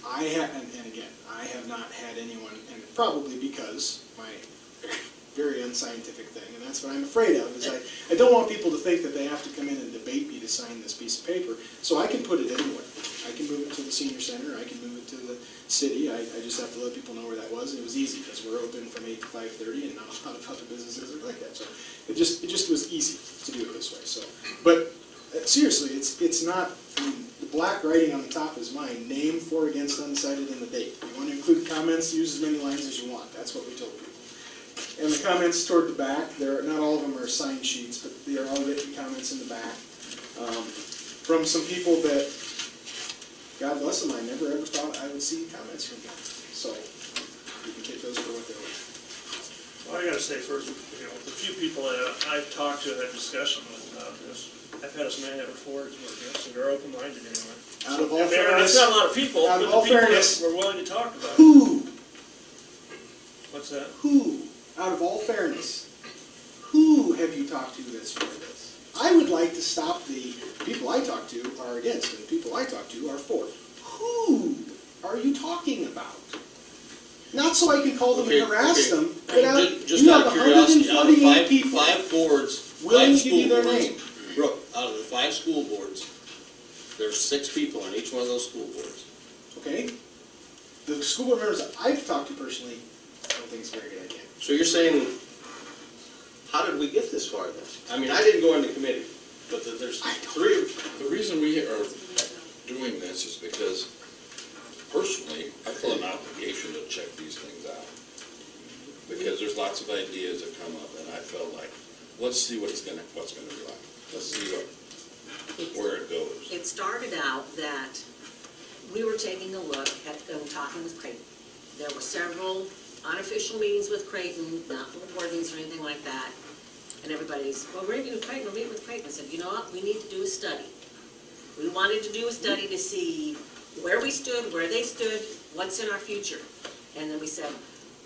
And again, I have not had anyone, and probably because my very unscientific thing, and that's what I'm afraid of, is I don't want people to think that they have to come in and debate me to sign this piece of paper, so I can put it anywhere. I can move it to the senior center, I can move it to the city, I just have to let people know where that was, and it was easy, because we're open from 8 to 5:30, and not a lot of other businesses are like that, so it just was easy to do it this way, so. But seriously, it's not, I mean, the black writing on the top is mine, name, for, against, undecided, and the date. If you want to include comments, use as many lines as you want, that's what we told people. And the comments toward the back, not all of them are signed sheets, but they are all written comments in the back. From some people that, God bless them, I never ever thought I would see comments from them. So, you can take those for what they're worth. Well, I gotta say first, the few people that I've talked to, had discussion with, I've had as many before as so they're open-minded anyway. Out of all That's fairness, not a lot of people, out but of the all people fairness, that we're willing to talk about. who, What's that? out of all fairness, who have you talked to that's for this? I would like to stop the people I talk to are against, and the people I talk to are for. Who are you talking about? Not so I can call them Okay, and harass okay. them, but Just you out have of curiosity, out of 148 people five boards, willing five to give you school their boards, name. Brooke, out of the 5 school boards, there's 6 people on each one of those school boards. Okay? The school board members that I've talked to personally, I don't think it's a very good idea. So you're saying, how did we get this far then? I mean, I didn't go into committee, but there's 3 of them. The reason we are doing this is because personally, I feel an obligation to check these things out. Because there's lots of ideas that come up, and I felt like, let's see what's gonna be like. Let's see where it goes. It started out that we were taking a look at, and talking with Creighton. There were several unofficial meetings with Creighton, not board meetings or anything like that. And everybody's, well, we're meeting with Creighton, we're meeting with Creighton. I said, you know what, we need to do a study. We wanted to do a study to see where we stood, where they stood, what's in our future. And then we said,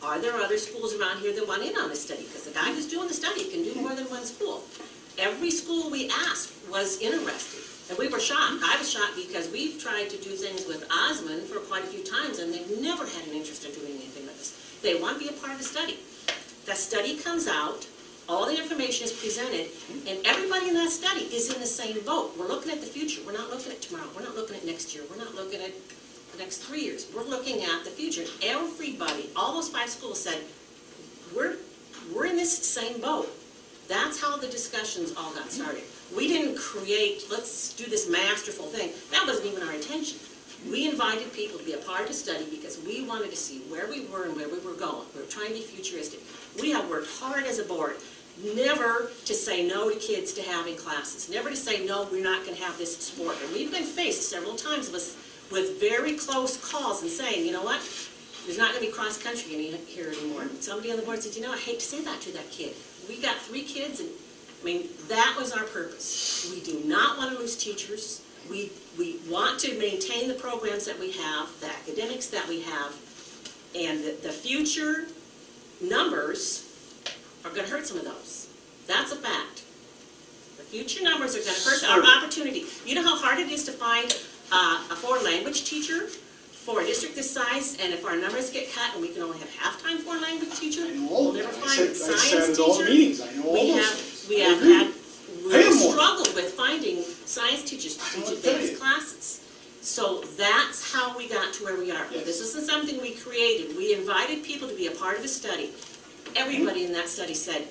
are there other schools around here that want in on this study? Because the guy who's doing the study can do more than one school. Every school we asked was interested. And we were shocked. I was shocked because we've tried to do things with Osmond for quite a few times, and they've never had an interest in doing anything like this. They want to be a part of the study. That study comes out, all the information is presented, and everybody in that study is in the same boat. We're looking at the future. We're not looking at tomorrow. We're not looking at next year. We're not looking at the next 3 years. We're looking at the future. Everybody, all those 5 schools said, we're in this same boat. That's how the discussions all got started. We didn't create, let's do this masterful thing. That wasn't even our intention. We invited people to be a part of the study because we wanted to see where we were and where we were going. We were trying to be futuristic. We have worked hard as a board, never to say no to kids to having classes, never to say no, we're not going to have this sport. And we've been faced several times with very close calls and saying, you know what, there's not going to be cross-country here anymore. And somebody on the board said, you know, I hate to say that to that kid. We got 3 kids, and I mean, that was our purpose. We do not want to lose teachers. We want to maintain the programs that we have, the academics that we have, and the future numbers are going to hurt some of those. That's a fact. The future numbers are going to hurt our opportunity. You know how hard it is to find a foreign language teacher for a district this size, and if our numbers get cut and we can only have half-time foreign language teacher, we'll never find a science teacher. We have struggled with finding science teachers to teach advanced classes. So that's how we got to where we are. Yes. This isn't something we created. We invited people to be a part of a study. Everybody in that study said,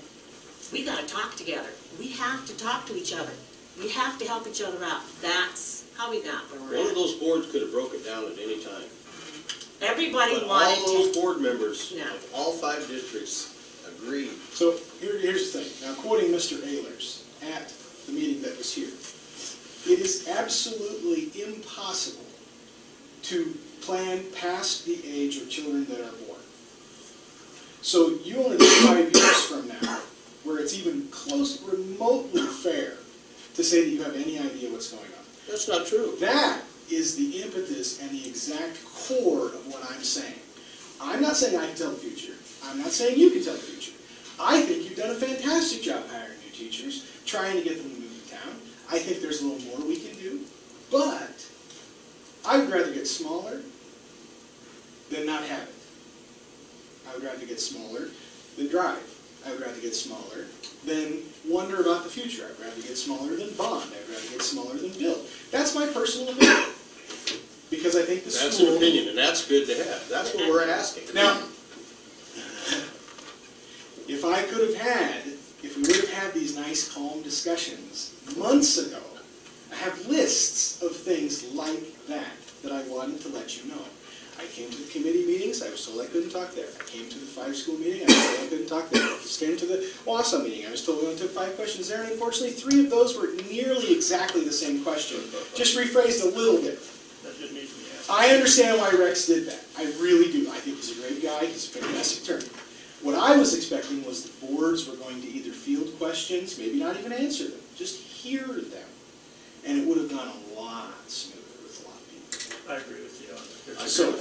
we got to talk together. We have to talk to each other. We have to help each other out. That's how we got where we're at. One of those boards could have broke it down at any time. Everybody But wanted all those to. board members Yeah. of all 5 districts agreed. So here's the thing. Now, quoting Mr. Ehlers at the meeting that was here, it is absolutely impossible to plan past the age of children that are born. So you only get 5 years from now where it's even close, remotely fair to say that you have any idea what's going on. That's not true. That is the impetus and the exact core of what I'm saying. I'm not saying I can tell the future. I'm not saying you can tell the future. I think you've done a fantastic job hiring new teachers, trying to get them to move to town. I think there's a little more we can do, but I would rather get smaller than not have it. I would rather get smaller than drive. I would rather get smaller than wonder about the future. I'd rather get smaller than bond. I'd rather get smaller than build. That's my personal opinion. Because I think the school... That's an opinion, and that's good to have. That's what we're asking. Now, if I could have had, if we would have had these nice, calm discussions months ago, I have lists of things like that that I wanted to let you know. I came to the committee meetings, I was told I couldn't talk there. I came to the 5-school meeting, I was told I couldn't talk there. I just came to the WASA meeting, I was told we only took 5 questions there, and unfortunately 3 of those were nearly exactly the same question, just rephrased a little bit. That didn't need to be asked. I understand why Rex did that. I really do. I think he's a great guy, he's a fantastic attorney. What I was expecting was the boards were going to either field questions, maybe not even answer them, just hear them. And it would have gone a lot smoother with a lot of people. I agree with you on that. So,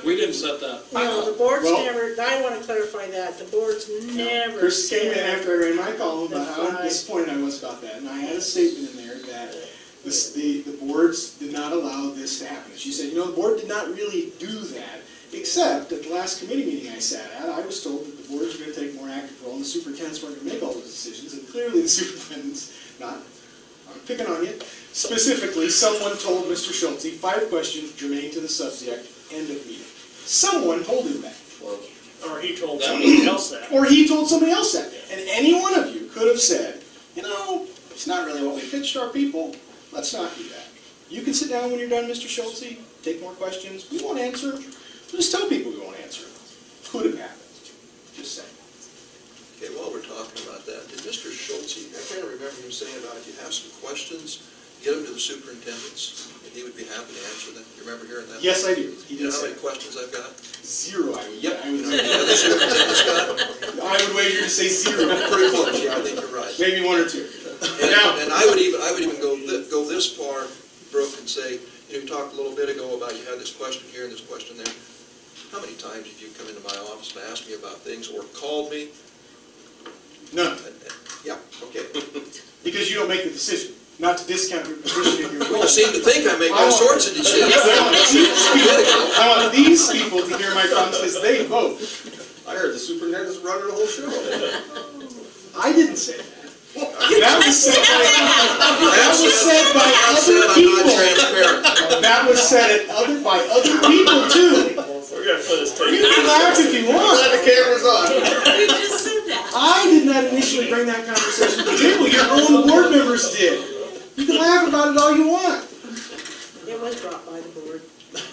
We didn't set that. No, the boards Well- never, I want to clarify that, the boards never Chris came in said- after I ran my column about how That's right. disappointed I was about that, and I had a statement in there that the boards did not allow this to happen. She said, you know, the board did not really do that Except at the last committee meeting I sat at, I was told that the boards were going to take a more active role and the superintendents weren't going to make all those decisions, and clearly the superintendent's not. I'm picking on you. Specifically, someone told Mr. Schultz, 5 questions germane to the subject, end of meeting. Someone told him that. Or he told somebody else that. Or he told somebody else that. And any one of you could have said, you know, it's not really what we pitched our people. Let's not do that. You can sit down when you're done, Mr. Schultz, take more questions. We won't answer them. We'll just tell people we won't answer them. Could have happened. Just saying. Okay, while we're talking about that, did Mr. Schultz, I can't remember him saying about if you have some questions, get them to the superintendents, and he would be happy to answer them. You remember hearing that? Yes, I do. He You know did how say many questions I've got? 0. I would, Yep. I would, You know how many the superintendent's got? I would wager to say 0. Pretty close, yeah, I think you're right. Maybe 1 or 2. And I would even go this far, Brooke, and say, you talked a little bit ago about you had this question here and this question there. How many times have you come into my office and asked me about things or called me? None. Yeah, okay. Because you don't make the decision. Not to discount your position in your Well, role. you seem to think I make all sorts of decisions. I want these people to hear my comments because they vote. I heard the superintendent's running the whole show. I didn't say that. That was said by other people. That was said by other people too. We're gonna put this tape. You can laugh if you want. The camera's on. You just said that. I did not initially bring that conversation to the table. Your own board members did. You can laugh about it all you want. It was brought by the board.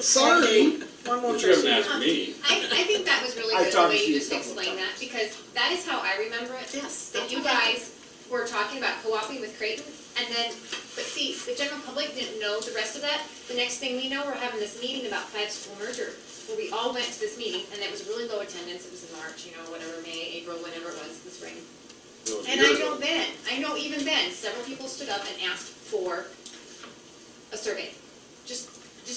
Sorry. One more But you haven't person. asked me. I think that was really I've good the talked way to you you just a couple of explained that, because that is how I remember it. Yes. That you guys were talking about co-oping with Creighton, and then, but see, the general public didn't know the rest of that. The next thing we know, we're having this meeting about 5-school merger, where we all went to this meeting, and it was really low attendance. It was in March, whatever, May, April, whenever it was, the spring. And I know even then, several people stood up and asked for a survey. Just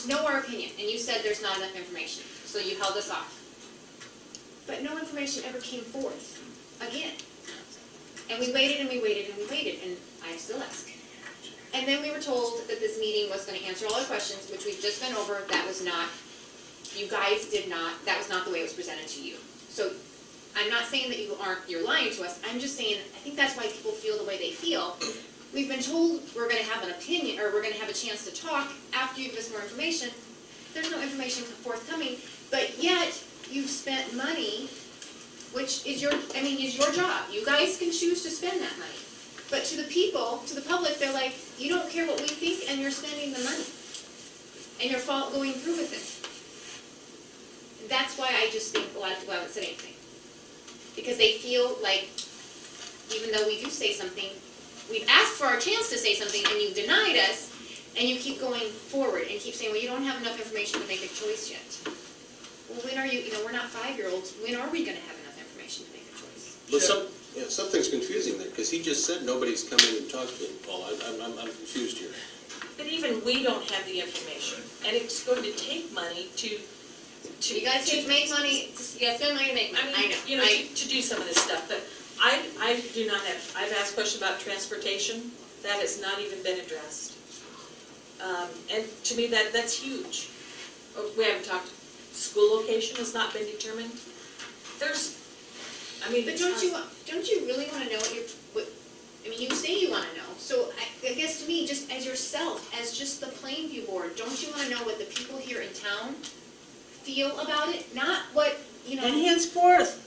know our opinion, and you said there's not enough information, so you held us off. But no information ever came forth, again. And we waited and we waited and we waited, and I still ask. And then we were told that this meeting was gonna answer all our questions, which we've just been over. That was not, you guys did not, that was not the way it was presented to you. So I'm not saying that you're lying to us, I'm just saying, I think that's why people feel the way they feel. We've been told we're gonna have an opinion, or we're gonna have a chance to talk after you give us more information. There's no information forthcoming, but yet you've spent money, which is your job. You guys can choose to spend that money. But to the people, to the public, they're like, you don't care what we think, and you're spending the money. And you're going through with it. That's why I just think a lot of people haven't said anything. Because they feel like, even though we do say something, we've asked for our chance to say something, and you denied us, and you keep going forward and keep saying, well, you don't have enough information to make a choice yet. Well, when are you, we're not 5-year-olds, when are we gonna have enough information to make a choice? But something's confusing there, because he just said nobody's come in and talked to him, Paul. I'm confused here. But even we don't have the information, and it's going to take money to. You guys have to make money, you guys spend money to make money, I know. To do some of this stuff, but I do not have, I've asked questions about transportation, that has not even been addressed. And to me, that's huge. We haven't talked, school location has not been determined. But don't you really wanna know you say you wanna know, so I guess to me, just as yourself, as just the Plainview Board, don't you wanna know what the people here in town feel about it? Not what, And henceforth,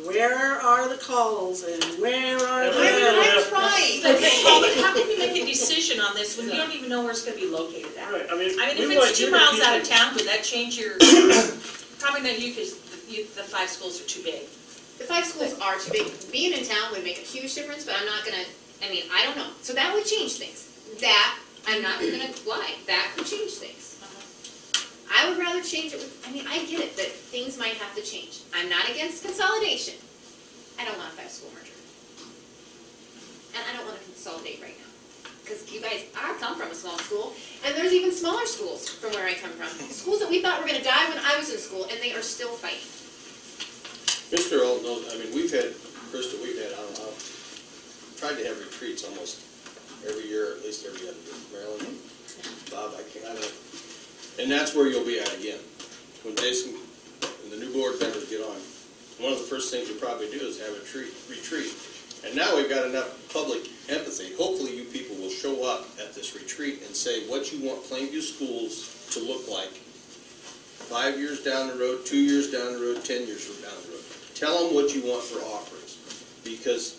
where are the calls and where are the... I'm trying. Okay, Paul, but how can you make a decision on this when you don't even know where it's gonna be located at? Right, if it's 2 miles out of town, would that change your, probably not you, because the 5 schools are too big. The 5 schools are too big. Being in town would make a huge difference, but I'm not gonna, I don't know. So that would change things. That, I'm not gonna lie, that could change things. I would rather change it with, I get it that things might have to change. I'm not against consolidation. I don't want a 5-school merger. And I don't want to consolidate right now. Because you guys, I come from a small school, and there's even smaller schools from where I come from. Schools that we thought were gonna die when I was in school, and they are still fighting. Mr. Earl, we've had, Krista, I don't know, tried to have retreats almost every year, at least every other year. Maryland, Bob, I don't know. And that's where you'll be at again. When Jason when the new board members get on, one of the first things you probably do is have a retreat. And now we've got enough public empathy. Hopefully you people will show up at this retreat and say what you want Plainview schools to look like 5 years down the road, 2 years down the road, 10 years from down the road. Tell them what you want for offerings. Because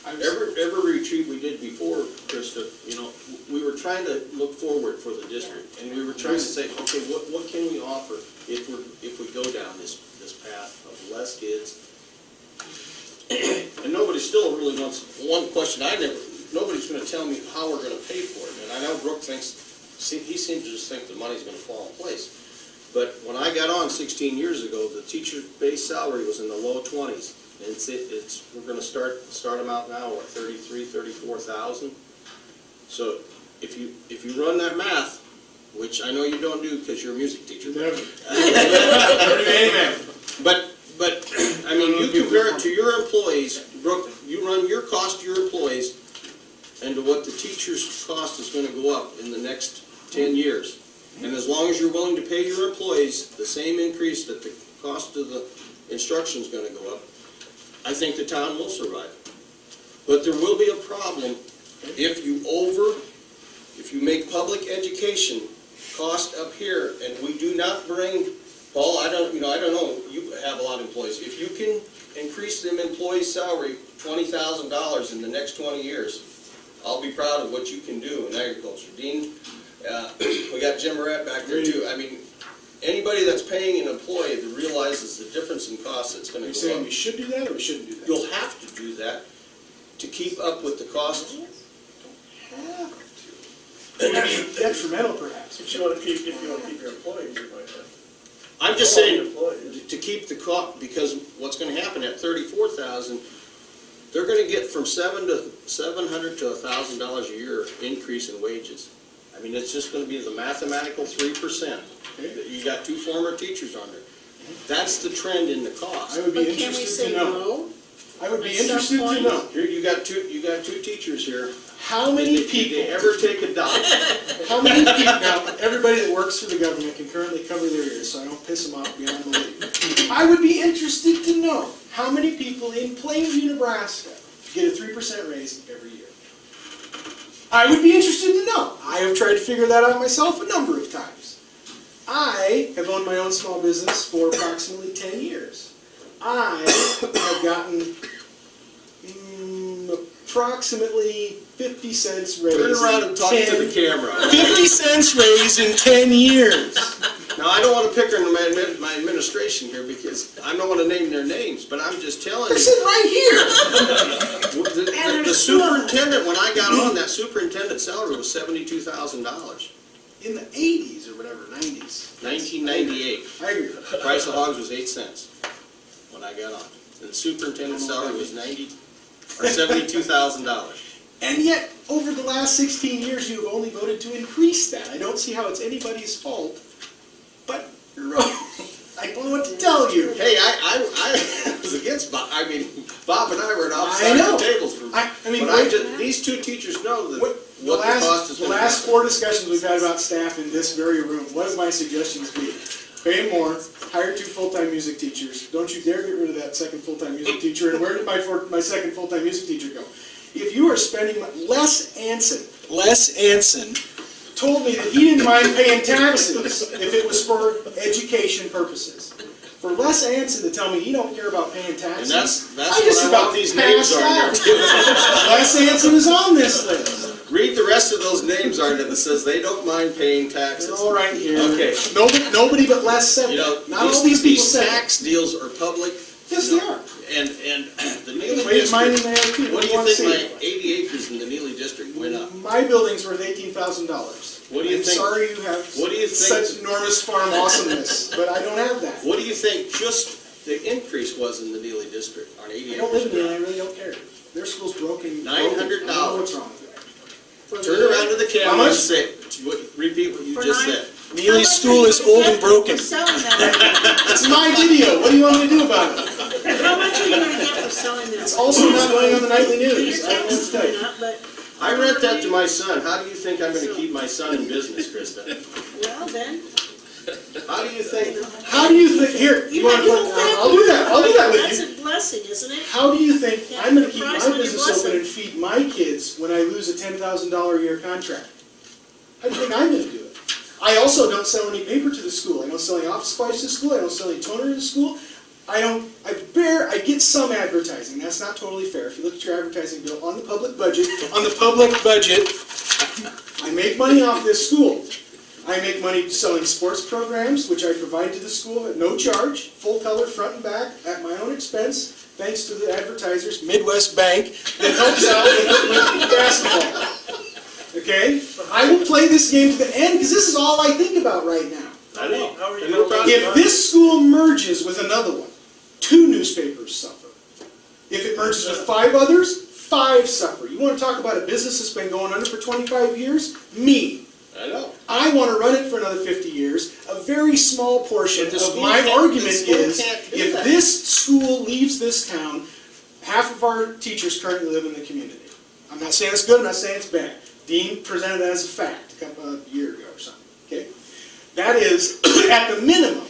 every retreat we did before, Krista, you know, we were trying to look forward for the district. And we were trying to say, okay, what can we offer if we go down this path of less kids? And nobody still really wants, one question nobody's gonna tell me how we're gonna pay for it. And I know Brooke he seems to just think the money's gonna fall in place. But when I got on 16 years ago, the teacher's base salary was in the low 20s. And we're gonna start them out now at 33, 34,000. So if you run that math, which I know you don't do because you're a music teacher. Never. But I mean, you compare it to your employees, Brooke, you run your cost to your employees and to what the teacher's cost is gonna go up in the next 10 years. And as long as you're willing to pay your employees the same increase that the cost of the instruction is gonna go up, I think the town will survive. But there will be a problem if you make public education cost up here and we do not bring, Paul, I don't know, you have a lot of employees. If you can increase them employees' salary $20,000 in the next 20 years, I'll be proud of what you can do in agriculture. Dean, we got Jim Moret back there too. I mean, anybody that's paying an employee that realizes the difference in cost that's going to go up. You're saying we should do that or we shouldn't do that? You'll have to do that to keep up with the cost. Have to. Detrimental perhaps. If you wanna keep your employees, you might have. I'm just saying, Employees. to keep the cost, because what's going to happen at 34,000, they're going to get from $700 to $1,000 a year increase in wages. I mean, it's just going to be the mathematical 3%. You got 2 former teachers on there. That's the trend in the cost. I would be interested to know. I would be interested to know. Here, you got two teachers here. How many people? Did they ever take a dollar? How many people? Now, everybody that works for the government can currently cover their ears, so I don't piss them off beyond belief. I would be interested to know how many people in Plainview, Nebraska, get a 3% raise every year. I would be interested to know. I have tried to figure that out myself a number of times. I have owned my own small business for approximately 10 years. I have gotten approximately 50 cents raise. Turn around and talk to the camera. 50 cents raise in 10 years. Now, I don't want to pick on my administration here because I don't want to name their names, but I'm just telling you. They're sitting right here. The superintendent, when I got on, that superintendent salary was $72,000. In the 80s or whatever, 90s. 1998. I agree. The price of hogs was 8 cents when I got on. And the superintendent's salary was $72,000. And yet, over the last 16 years, you have only voted to increase that. I don't see how it's anybody's fault, but you're wrong. I don't know what to tell you. Hey, I was against Bob. I mean, Bob and I were on opposite sides of the tables. These 2 teachers know that what the cost is. The last 4 discussions we've had about staff in this very room, what have my suggestions be? Pay them more, hire 2 full-time music teachers. Don't you dare get rid of that second full-time music teacher. And where did my second full-time music teacher go? If you are spending, Les Anson told me that he didn't mind paying taxes if it was for education purposes. For Les Anson to tell me he don't care about paying taxes, and that's I just about these names are there too. Les Anson is on this list. Read the rest of those names are that says they don't mind paying taxes. They're all right here. Okay. Nobody but Les said that. Not all these people said tax deals are public. Yes, they are. And the Neely District, what do you think my 80 acres in the Neely District went up? My building's worth $18,000. What do you think? I'm sorry you have such enormous farm awesomeness, but I don't have that. What do you think just the increase was in the Neely District on 80 acres? I don't live in Neely, I really don't care. Their school's broken. $900. I don't know what's wrong with it. Turn around to the camera and say, repeat what you just said. Neely's school is old and broken. It's my video. What do you want me to do about it? How much are you going to get for selling that? It's also not going on the nightly news. I don't know what to tell you. I rent that to my son. How do you think I'm going to keep my son in business, Krista? Well, then, How do you think, here, You wanna have your put- own family. I'll do that with That's you. a blessing, isn't it? How do you think Yeah, I'm gonna the keep price my of your business blessing. open and feed my kids when I lose a $10,000 a year contract? How do you think I'm gonna do it? I also don't sell any paper to the school. I don't sell any office supplies to the school. I don't sell any toner to the school. I get some advertising. That's not totally fair. If you look at your advertising bill on the public budget, I make money off this school. I make money selling sports programs, which I provide to the school at no charge, full color front and back, at my own expense, thanks to the advertisers, Midwest Bank, that helps out with basketball. Okay? I will play this game to the end, because this is all I think about right now. How are you And no gonna problem. If this school merges with another one, 2 newspapers suffer. If it merges with 5 others, 5 suffer. You want to talk about a business that's been going under for 25 years? Me. I know. I want to run it for another 50 years. A very small portion But the of school my can't- argument the school is, can't do if that. this school leaves this town, half of our teachers currently live in the community. I'm not saying it's good, I'm not saying it's bad. Dean presented that as a fact a year ago or something, okay? That is, at the minimum,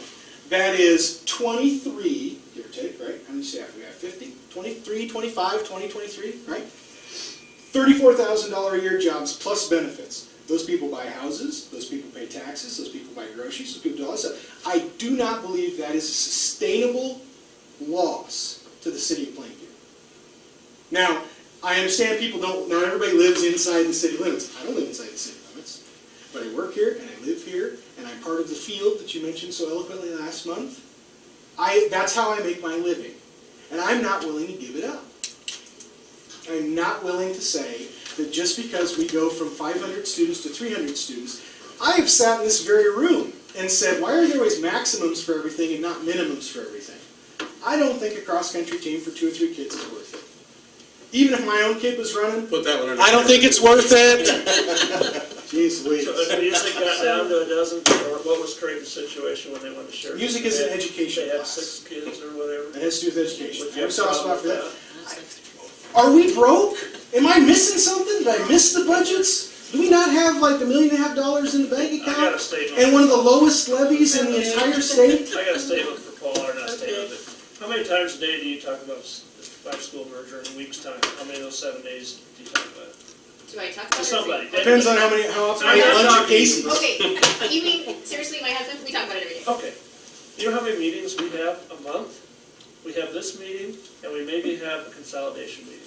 that is 23, give or take, right? How many staff we have? 50? 23, 25, 20, 23, right? $34,000 a year jobs plus benefits. Those people buy houses, those people pay taxes, those people buy groceries, those people do all that stuff. I do not believe that is a sustainable loss to the city of Plainview. Now, I understand not everybody lives inside the city limits. I don't live inside the city limits. But I work here, and I live here, and I'm part of the field that you mentioned so eloquently last month. That's how I make my living. And I'm not willing to give it up. I'm not willing to say that just because we go from 500 students to 300 students, I have sat in this very room and said, why are there always maximums for everything and not minimums for everything? I don't think a cross-country team for 2 or 3 kids is worth it. Even if my own kid was running, Put that one under. I don't think it's worth it. Jeez Louise. So if music got down to a dozen, or what was Creighton's situation when they went to share? Music is an education They had class. 6 kids or whatever. It has to do with education. Would I you have have a a soft problem spot for that. with Are we broke? Am I missing something? Did I miss the budgets? Do we not have like $1.5 million in the bank I got a account? statement. And one of the lowest levies in the entire state? I got a statement for Paul, or not a statement, but how many times a day do you talk about five-school merger in a week's time? How many of those 7 days do you talk about it? Do I talk about To it? somebody. Depends on how often I I'm eat not lunch at talking to you. Casey's. Okay, you mean, seriously, my husband, we talk about it every day. Okay. You know how many meetings we have a month? We have this meeting, and we maybe have a consolidation meeting.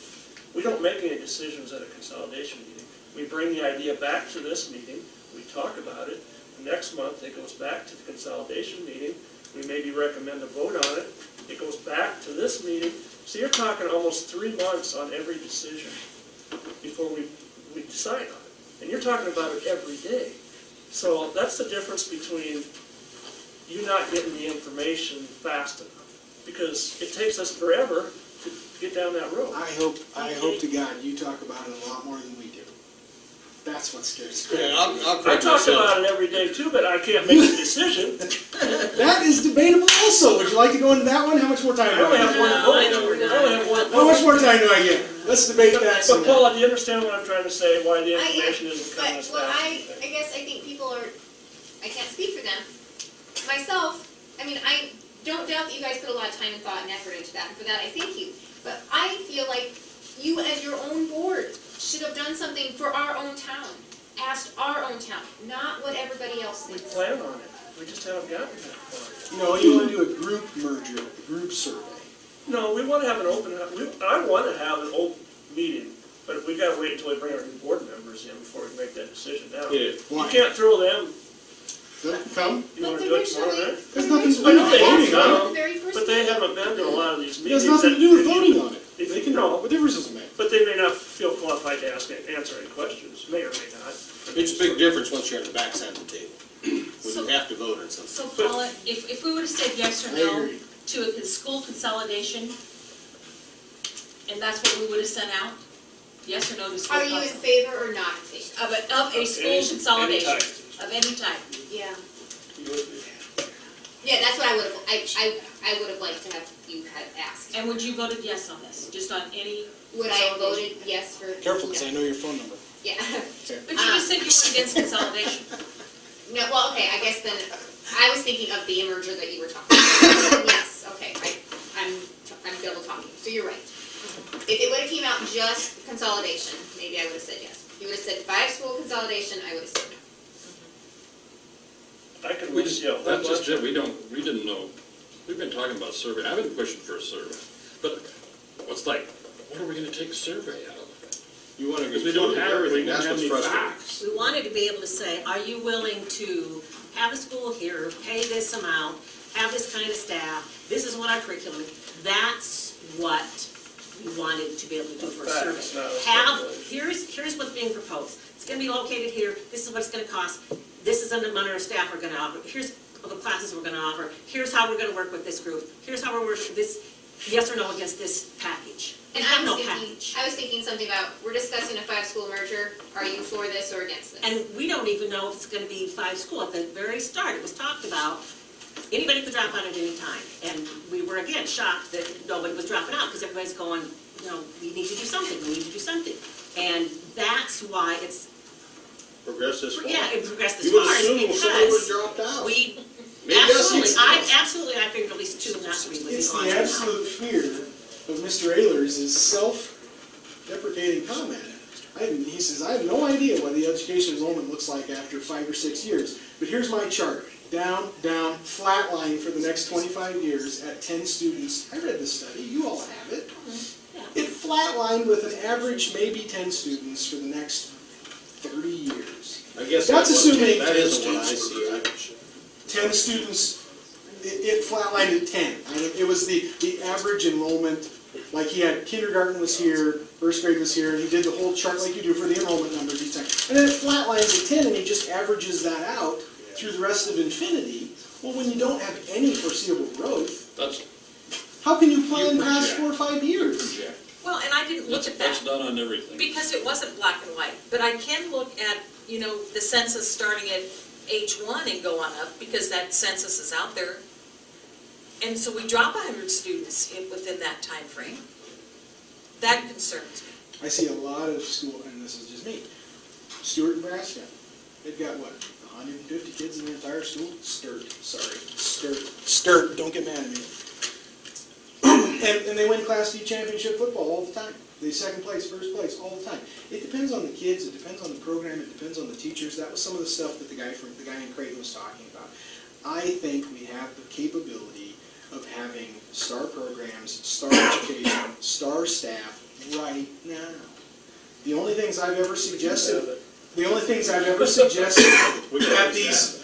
We don't make any decisions at a consolidation meeting. We bring the idea back to this meeting, we talk about it. Next month, it goes back to the consolidation meeting. We maybe recommend a vote on it. It goes back to this meeting. So you're talking almost 3 months on every decision before we decide on it. And you're talking about it every day. So that's the difference between you not getting the information fast enough. Because it takes us forever to get down that road. I hope to God you talk about it a lot more than we do. That's what scares me. Yeah, I'll I correct talk myself. about it every day too, but I can't make a decision. That is debatable also. Would you like to go into that one? How much more time I do only I have get? one vote. I only have one How much vote. more time do I get? Let's debate that some But more. Paula, do you understand what I'm trying to say, why the information isn't coming as But what fast? I guess I think people are, I can't speak for them. Myself, I mean, I don't doubt that you guys put a lot of time and thought and effort into that, and for that I thank you. But I feel like you as your own board should have done something for our own town, asked our own town, not what everybody else We thinks. plan on it, we just haven't gotten that far. You know, you want to do a group merger, a group survey. No, we want to have an open, I want to have an open meeting, but we got to wait until we bring our new board members in before we make that decision now. Yeah. You can't throw them, Let them come. you want to do it tomorrow night? There's nothing to do I know with they voting have on it. some, The very first but they meeting. haven't been to a lot of these It meetings. has nothing to do with voting on it. If They you can, know, what difference does it make? but they may not feel qualified to answer any questions, may or may not. It's a big difference once you're on the backside of the table, when you have to vote on something. So Paula, if we would have said yes or I no agree. to a school consolidation, and that's what we would have sent out, yes or no to school Are you in consolidation? favor or not in favor? Of a school consolidation, of any type. Yeah. You would be. Yeah, that's what I would have, I would have liked to have you had asked. And would you voted yes on this, just on any? Would I have voted yes for? Careful, because I know your phone number. Yeah. But you just said you were against consolidation. No, well, okay, I guess then, I was thinking of the merger that you were talking about. Yes, okay, I'm double talking, so you're right. If it would've came out just consolidation, maybe I would've said yes. You would've said 5-school consolidation, I would've said no. I could, We just, yeah, that's just it, we didn't know, we've been talking about survey, I've been pushing for a survey, but what's like, what are we gonna take a survey out of? You wanna Because we don't have everything, we don't that's have what's any frustrating. facts. We wanted to be able to say, are you willing to have a school here, pay this amount, have this kind of staff, this is what our curriculum is. That's what we wanted to be able to do for a Facts, survey. not a Have, speculation. here's what's being proposed. It's gonna be located here, this is what it's gonna cost, this is the amount of staff we're gonna offer, here's the classes we're gonna offer, here's how we're gonna work with this group, here's how we're working with this, yes or no against this package. We And have I no was package. thinking something about, we're discussing a 5-school merger, are you for this or against this? And we don't even know if it's gonna be 5-school. At the very start, it was talked about, anybody could drop out at any time. And we were again shocked that nobody was dropping out, because everybody's going, you know, we need to do something, we need to do something. And that's why it's, Progress this far. yeah, it progressed this You would far, is assume somebody because would dropped out. we, Maybe that's absolutely, I figured at least 2 not 3 would be It's on the now. absolute fear of Mr. Ehlers' self-deprecating comment. He says, I have no idea what the education enrollment looks like after 5 or 6 years, but here's my chart. Down, down, flat line for the next 25 years at 10 students. I read the study, you all have it. It flatlined with an average maybe 10 students for the next 30 years. I guess That's assuming that 10 isn't what I students. see. 10 students, it flatlined at 10. It was the average enrollment, like he had kindergarten was here, first grade was here, and he did the whole chart like you do for the enrollment numbers each time. And then it flatlines at 10, and he just averages that out through the rest of infinity. Well, when you don't have any foreseeable growth, That's, how can you plan You past project. 4 or 5 years? project. Well, and I didn't look at that. That's done on everything. Because it wasn't black and white, but I can look at, you know, the census starting at age 1 and go on up, because that census is out there. And so we drop 100 students within that time frame. That concerns me. I see a lot of school, and this is just me, Stewart, Nebraska. They've got, what, 150 kids in their entire school? Sturt, don't get mad at me. And they win Class D championship football all the time. They second place, first place, all the time. It depends on the kids, it depends on the program, it depends on the teachers. That was some of the stuff that the guy in Creighton was talking about. I think we have the capability of having star programs, star education, star staff right now. The only things I've ever suggested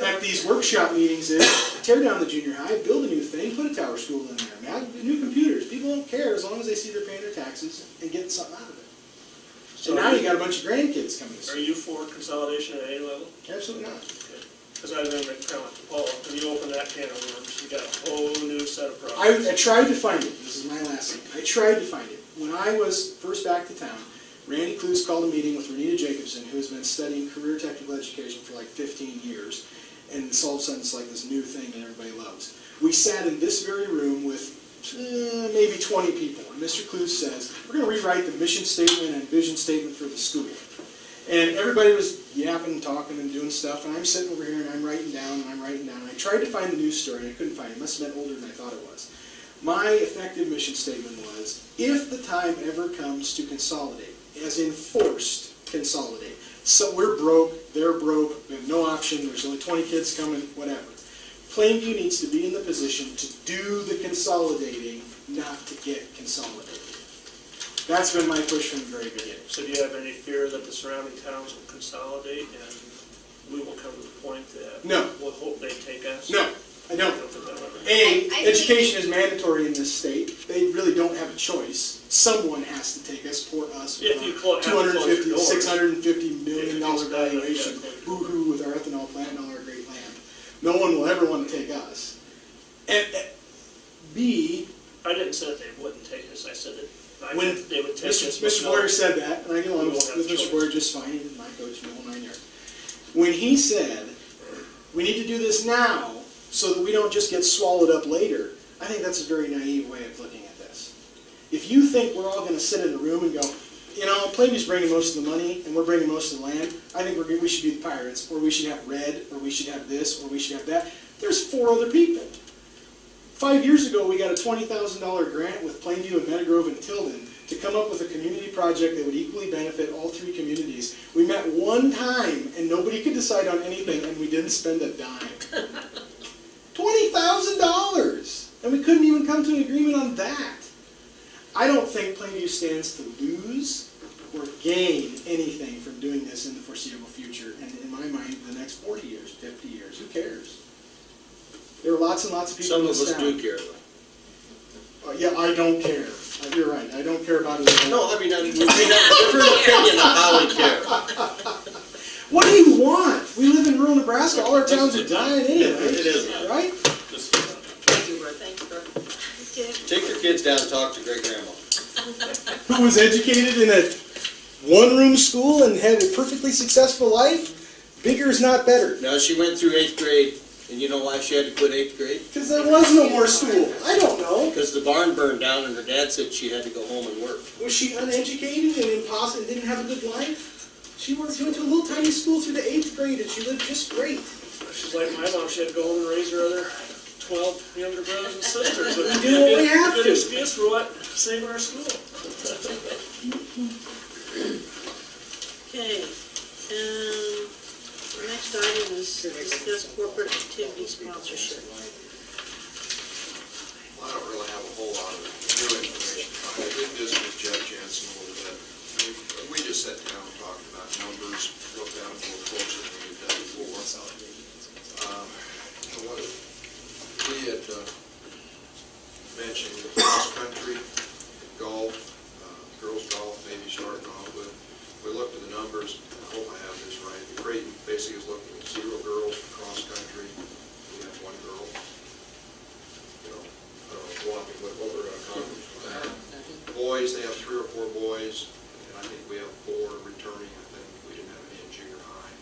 at these workshop meetings is tear down the junior high, build a new thing, put a tower school in there. Now, new computers. People don't care as long as they see they're paying their taxes and getting something out of it. So And now you got a bunch of grandkids coming to Are school. you for consolidation at any level? Absolutely not. Because I remember kind of like Paul, when you open that can of worms, you got a whole new set of problems. I tried to find it. This is my last thing. I tried to find it. When I was first back to town, Randy Clues called a meeting with Renita Jacobson, who has been studying career technical education for like 15 years. And it's all of a sudden it's like this new thing that everybody loves. We sat in this very room with maybe 20 people. And Mr. Clues says, we're going to rewrite the mission statement and vision statement for the school. And everybody was yapping and talking and doing stuff, and I'm sitting over here and I'm writing down and I'm writing down. And I tried to find the news story and I couldn't find it. It must have been older than I thought it was. My effective mission statement was, if the time ever comes to consolidate, as in forced consolidate, so we're broke, they're broke, we have no option, there's only 20 kids coming, whatever. Plainview needs to be in the position to do the consolidating, not to get consolidated. That's been my push from the very beginning. So do you have any fear that the surrounding towns will consolidate and we will come to the point that No. we'll hope they take us? No, I don't. think that'll ever happen. A, I education is mandatory in this state. They really don't have a choice. Someone has to take us, pour us, with If you our have to close your $250, doors. $650 million If it's bad enough, valuation, you gotta close your hoo-hoo with our ethanol plant and all our great land. No one will ever want to take us. And B, I didn't say that they wouldn't take us, I said that when they would take us. Mr. Boyer said that, and I get along We with won't have Mr. choice. Boyer just fine, he's my coach, the whole 9 yards. When he said, we need to do this now, so that we don't just get swallowed up later, I think that's a very naive way of looking at this. If you think we're all going to sit in a room and go, you know, Plainview's bringing most of the money, and we're bringing most of the land, I think we should be the pirates, or we should have red, or we should have this, or we should have that. There's 4 other people. 5 years ago, we got a $20,000 grant with Plainview and Meadowgrove and Tilden to come up with a community project that would equally benefit all 3 communities. We met one time, and nobody could decide on anything, and we didn't spend a dime. $20,000! And we couldn't even come to an agreement on that. I don't think Plainview stands to lose or gain anything from doing this in the foreseeable future. And in my mind, the next 40 years, 50 years, who cares? There are lots and lots of people Some in of this us town. do care, though. Yeah, I don't care. You're right, I don't care about it. No, I mean, we have a different opinion of how we care. What do you want? We live in rural Nebraska, all our towns are dying anyway. It is. Right? Thank you, Brooke, thank you, Brooke. Okay. Take your kids down and talk to great grandma. Who was educated in a one-room school and had a perfectly successful life? Bigger is not better. Now, she went through 8th grade, and you know why she had to quit 8th grade? Because there was no more school. I don't know. Because the barn burned down, and her dad said she had to go home and work. Was she uneducated and impossible and didn't have a good life? She went to a little tiny school through the 8th grade and she lived just great. She's like my mom, she had to go home and raise her other 12 younger brothers and sisters. But We do what we have good to. excuse for what? Saving our school. Okay, the next item is to discuss corporate activity sponsorship. Well, I don't really have a whole lot of new information. I did visit with Jeff Jensen a little bit. We just sat down and talked about numbers, looked at them a little closer than we've done before. We had mentioned cross-country, golf, girls golf, maybe starting off with. We looked at the numbers, I hope I have this right. The Creighton basically is looking at 0 girls for cross-country. We have 1 girl. You know, I don't know what we're going to accomplish with that. Boys, they have 3 or 4 boys, and I think we have 4 returning. I think we didn't have any in junior high.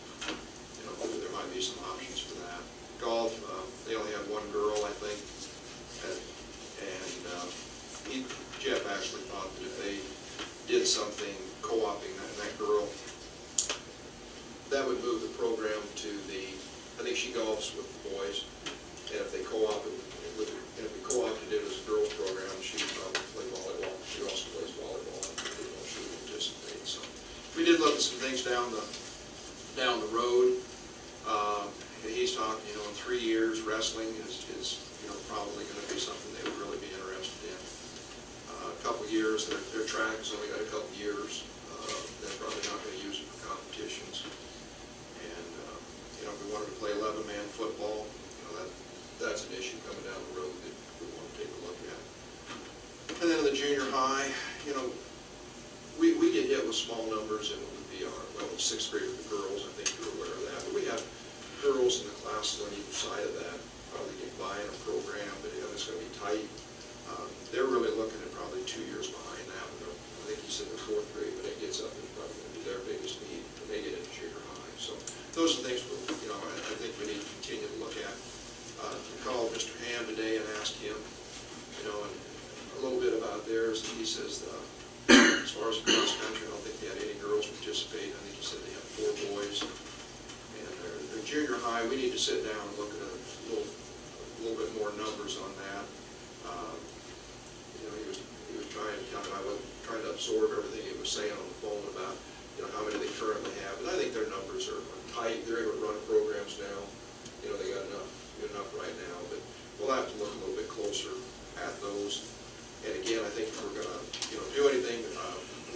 You know, there might be some options for that. Golf, they only had 1 girl, I think. Jeff actually thought that if they did something co-oping that girl, that would move the program to I think she golfs with the boys, and if they co-opted with, and if we co-opted it as a girls program, she would probably play volleyball. She also plays volleyball, and she would participate. So we did look at some things down the road. He's talking, you know, in 3 years, wrestling is probably going to be something they would really be interested in. A couple years, their track has only got a couple years. They're probably not going to use it for competitions. And, if we wanted to play 11-man football, that's an issue coming down the road that we want to take a look at. And then in the junior high, we get hit with small numbers in the VR. Well, in 6th grade with the girls, I think you're aware of that. But we have girls in the classes on either side of that. Probably get by in a program, but it's going to be tight. They're really looking at probably 2 years behind that. I think he said the 4th grade, but it gets up, it's probably going to be their biggest need when they get into junior high. So those are things I think we need to continue to look at. I called Mr. Ham today and asked him, and a little bit about theirs. He says, as far as cross country, I don't think they had any girls participate. I think he said they had 4 boys. And their junior high, we need to sit down and look at a little bit more numbers on that. He was trying to tell me I wasn't trying to absorb everything he was saying on the phone about how many they currently have. And I think their numbers are tight. They're able to run programs now. They got enough right now, but we'll have to look a little bit closer at those. And again, I think if we're going to do anything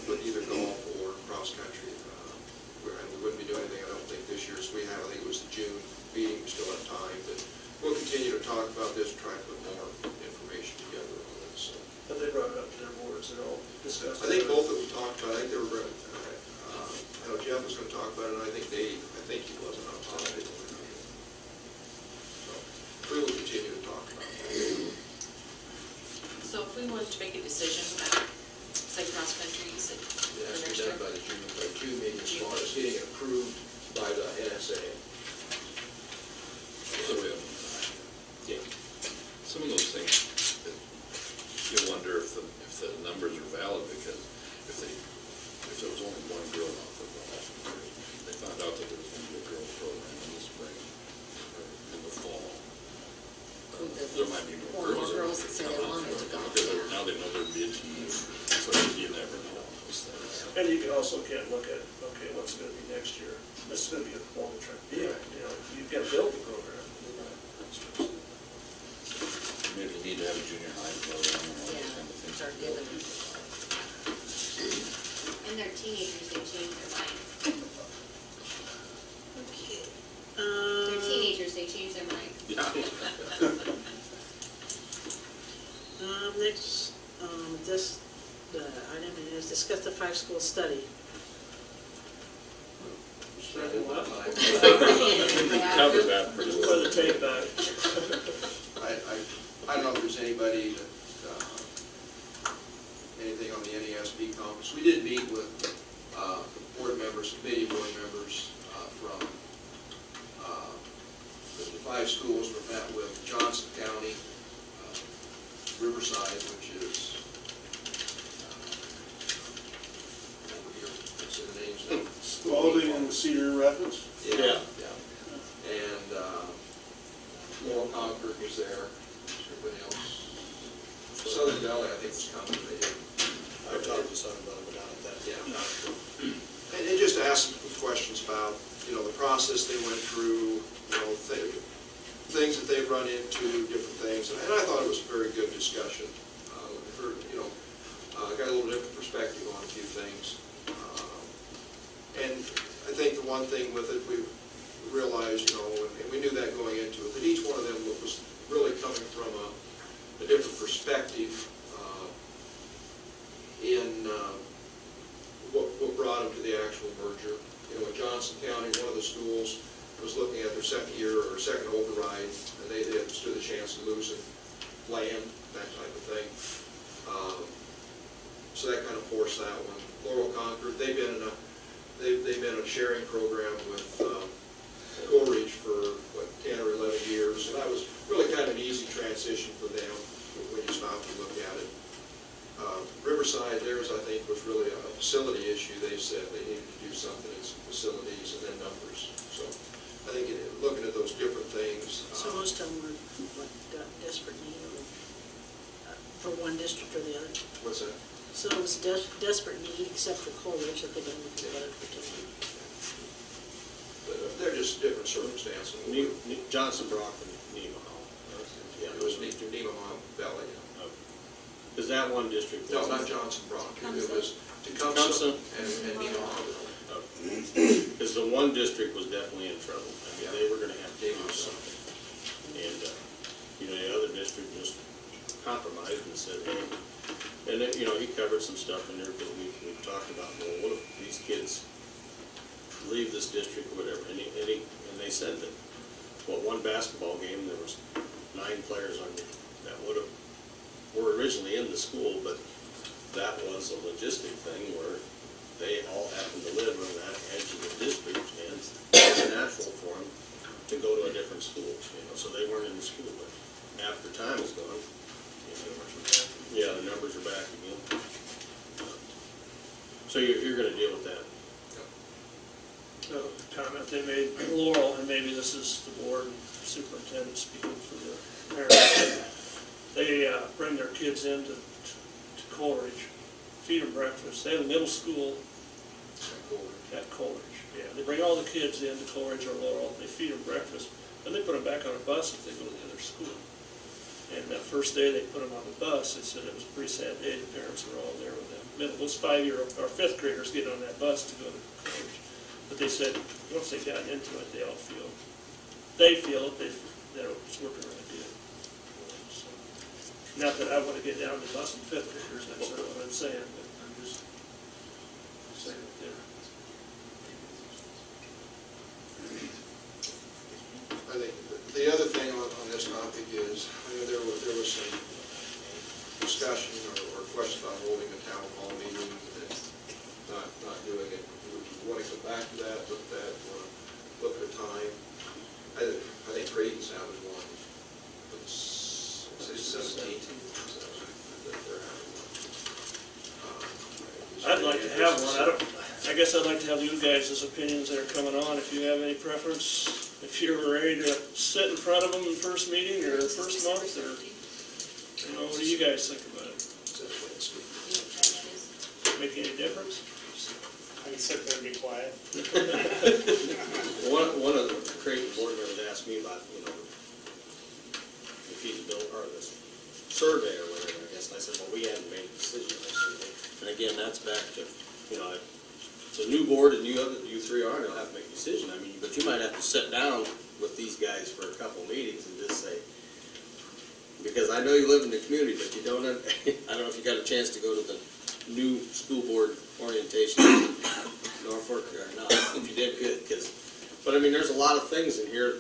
with either golf or cross country, and we wouldn't be doing anything, I don't think, this year. So I think it was the June meeting. We still have time, but we'll continue to talk about this and try to put more information together on this. So. Have they brought it up to their boards at all? Discussed I think both of them talked about it. I think they were. I know Jeff was going to talk about it, and I think he wasn't on top of it. So we will continue to talk about it. So if we wanted to make a decision about, say, cross-country, you said, It has to be done by the June meeting as far as getting it approved by the NSA. So we have, Yeah. some of those things, you wonder if the numbers are valid, because if there was only 1 girl on football, they found out that there was going to be a girls program in the spring or in the fall, might be Or more more girls girls that say that they come out wanted to for go, it, because yeah. now they know there'd be a team, so you never know on those things. And you can also can't look at, okay, what's gonna be next year? This is gonna be a long-term deal, you know, you've got to build the program. Maybe we need to have a junior high program and all those Yeah, kind of things. start giving them. And they're teenagers, they change their minds. Okay. They're teenagers, they change their minds. Yeah. Next, the item is discuss the five-school study. Cover that pretty Put well. the tape back. I don't know if there's anybody that, anything on the NESB conference. We did meet with board members, committee board members from the five schools. We met with Johnson County, Riverside, which is over here. What's the names now? Spalding and Cedar Rapids. Yeah. And Laurel Concord was there. Everybody else. Southern Valley, I think, was coming. They did. I talked to some about it down at that. Yeah. And just ask some questions about, you know, the process they went through, you know, things that they've run into, different things. And I thought it was a very good discussion. You know, got a little different perspective on a few things. And I think the one thing with it, we realized, you know, and we knew that going into it, that each one of them was really coming from a different perspective in what brought them to the actual merger. You know, in Johnson County, one of the schools was looking at their second year or second override, and they stood a chance of losing land, that type of thing. So that kind of forced that one. Laurel Concord, they've been in a sharing program with Coleridge for, 10 or 11 years, and that was really kind of an easy transition for them when you stop and look at it. Riverside, theirs, I think, was really a facility issue. They said they needed to do something in some facilities and then numbers. So I think looking at those different things. So most of them were like desperate need for one district or the other. What's that? So it was desperate need, except for Coleridge, that they've been looking at it for 10 years. They're just different circumstances. Johnson Brock and Nemaha. Yeah, it was Nemaha Valley. Is that one district? No, not Johnson Brock. It was Tecumseh and Nemaha. Because the one district was definitely in trouble. I mean, they were gonna have to do something. And, you know, the other district just compromised and said, hey, and then, you know, he covered some stuff in there, because we talked about, well, what if these kids leave this district or whatever, and they said that, well, one basketball game, there was 9 players on that were originally in the school, but that was a logistic thing where they all happened to live on that edge of the district, and it was natural for them to go to a different school, you know, so they weren't in the school, but after time is gone, you know, yeah, the numbers are back again. So you're gonna deal with that. Comment they made, Laurel, and maybe this is the board superintendent speaking for the parents. They bring their kids into Coleridge, feed them breakfast. They have a middle school at Coleridge. Yeah, they bring all the kids into Coleridge or Laurel. They feed them breakfast, and they put them back on a bus if they go to the other school. And that first day they put them on the bus, they said it was a pretty sad day. The parents were all there with them. Those 5-year or 5th graders get on that bus to go to college. But they said once they got into it, they feel that it's working really good. So, not that I want to get down to busing 5th graders, that's not what I'm saying, but I'm just saying it there. I think the other thing on this topic is, there was some discussion or question about holding a town hall meeting and not doing it. We want to come back to that, look at that, want to look at a time. I think Creighton's having one. It's 17th. I'd like to have one. I guess I'd like to have you guys' opinions that are coming on, if you have any preference. If you're ready to sit in front of them in the first meeting or the first month, or What do you guys think about it? Make any difference? I can sit there and be quiet. One of the Creighton board members asked me about, the feasibility, or the survey or whatever, I guess, and I said, well, we hadn't made a decision. I said, and again, that's back to, it's a new board and you three are, they'll have to make a decision. I mean, but you might have to sit down with these guys for a couple meetings and just say, because I know you live in the community, but you don't, I don't know if you got a chance to go to the new school board orientation in Norfolk or not. If you did, good, but I mean, there's a lot of things in here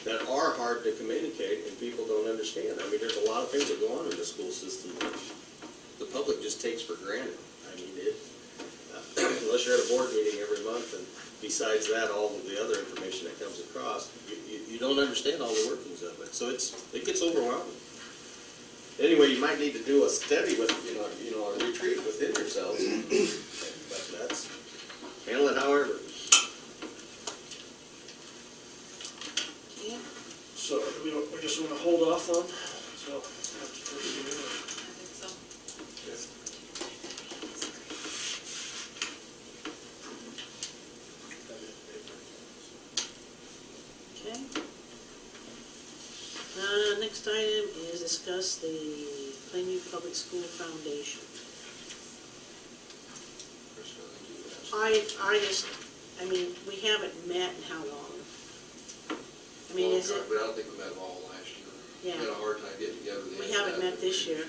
that are hard to communicate and people don't understand. I mean, there's a lot of things that go on in the school system that the public just takes for granted. I mean, unless you're at a board meeting every month, and besides that, all of the other information that comes across, you don't understand all the workings of it. So it gets overwhelming. Anyway, you might need to do a study with, a retreat within yourselves. But that's, handle it however. So we just want to hold off on, so have to proceed. I think so. Okay. Next item is discuss the Plainview Public School Foundation. We haven't met in how long? I mean, is it? But I don't think we met all last year. Yeah. We had a hard time getting together. We haven't met this year.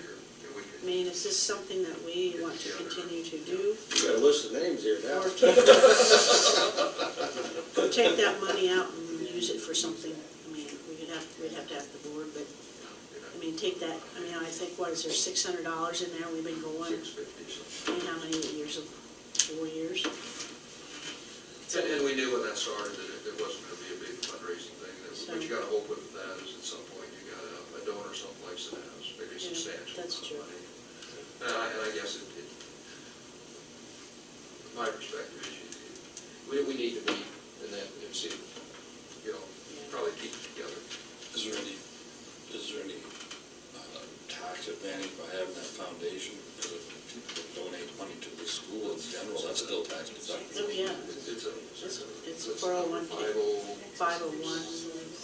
I mean, is this something that we want to continue to do? You got a list of names here now. Or take that money out and use it for something? I mean, we'd have to ask the board, but, I mean, take that, I think, what is there, $600 in there? We've been going, how many years? 4 years? And we knew when that started that it wasn't going to be a big fundraising thing. What you got to hope with that is at some point you got a donor someplace that has maybe substantial that's amount true. of money. And I guess my perspective is we need to meet and then see, probably keep it together. Is there any tax advantage by having that foundation? Because if people donate money to the school in general, that's still tax deductible. Oh, yeah. It's a 401, 501,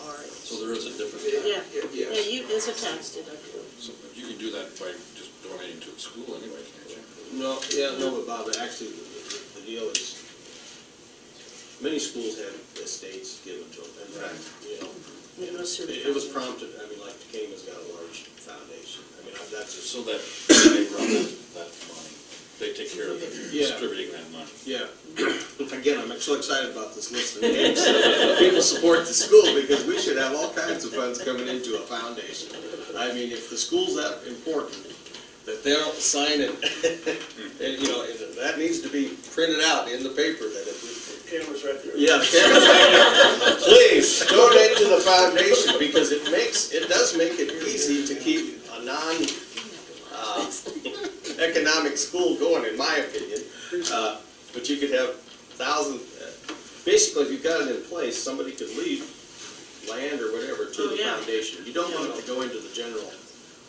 or. So there is a different tax. Yeah, it's a tax deductible. So but you can do that by just donating to the school anyway, can't you? No, but Bob, actually, the deal is, many schools have estates given to them, and, It goes through the it was prompted, like Cayman's got a large foundation, that's just. So that they run that money, they take care of Yeah. distributing that money. Yeah. Again, I'm so excited about this list of names. People support the school because we should have all kinds of funds coming into a foundation. I mean, if the school's that important, that they'll sign it, and, that needs to be printed out in the paper that it. Camera's right there. Yeah, the camera's right there. Please, donate to the foundation because it does make it easy to keep a economic school going, in my opinion. But you could have thousands, basically if you've got it in place, somebody could leave land or whatever to the foundation. You don't want it to go into the general.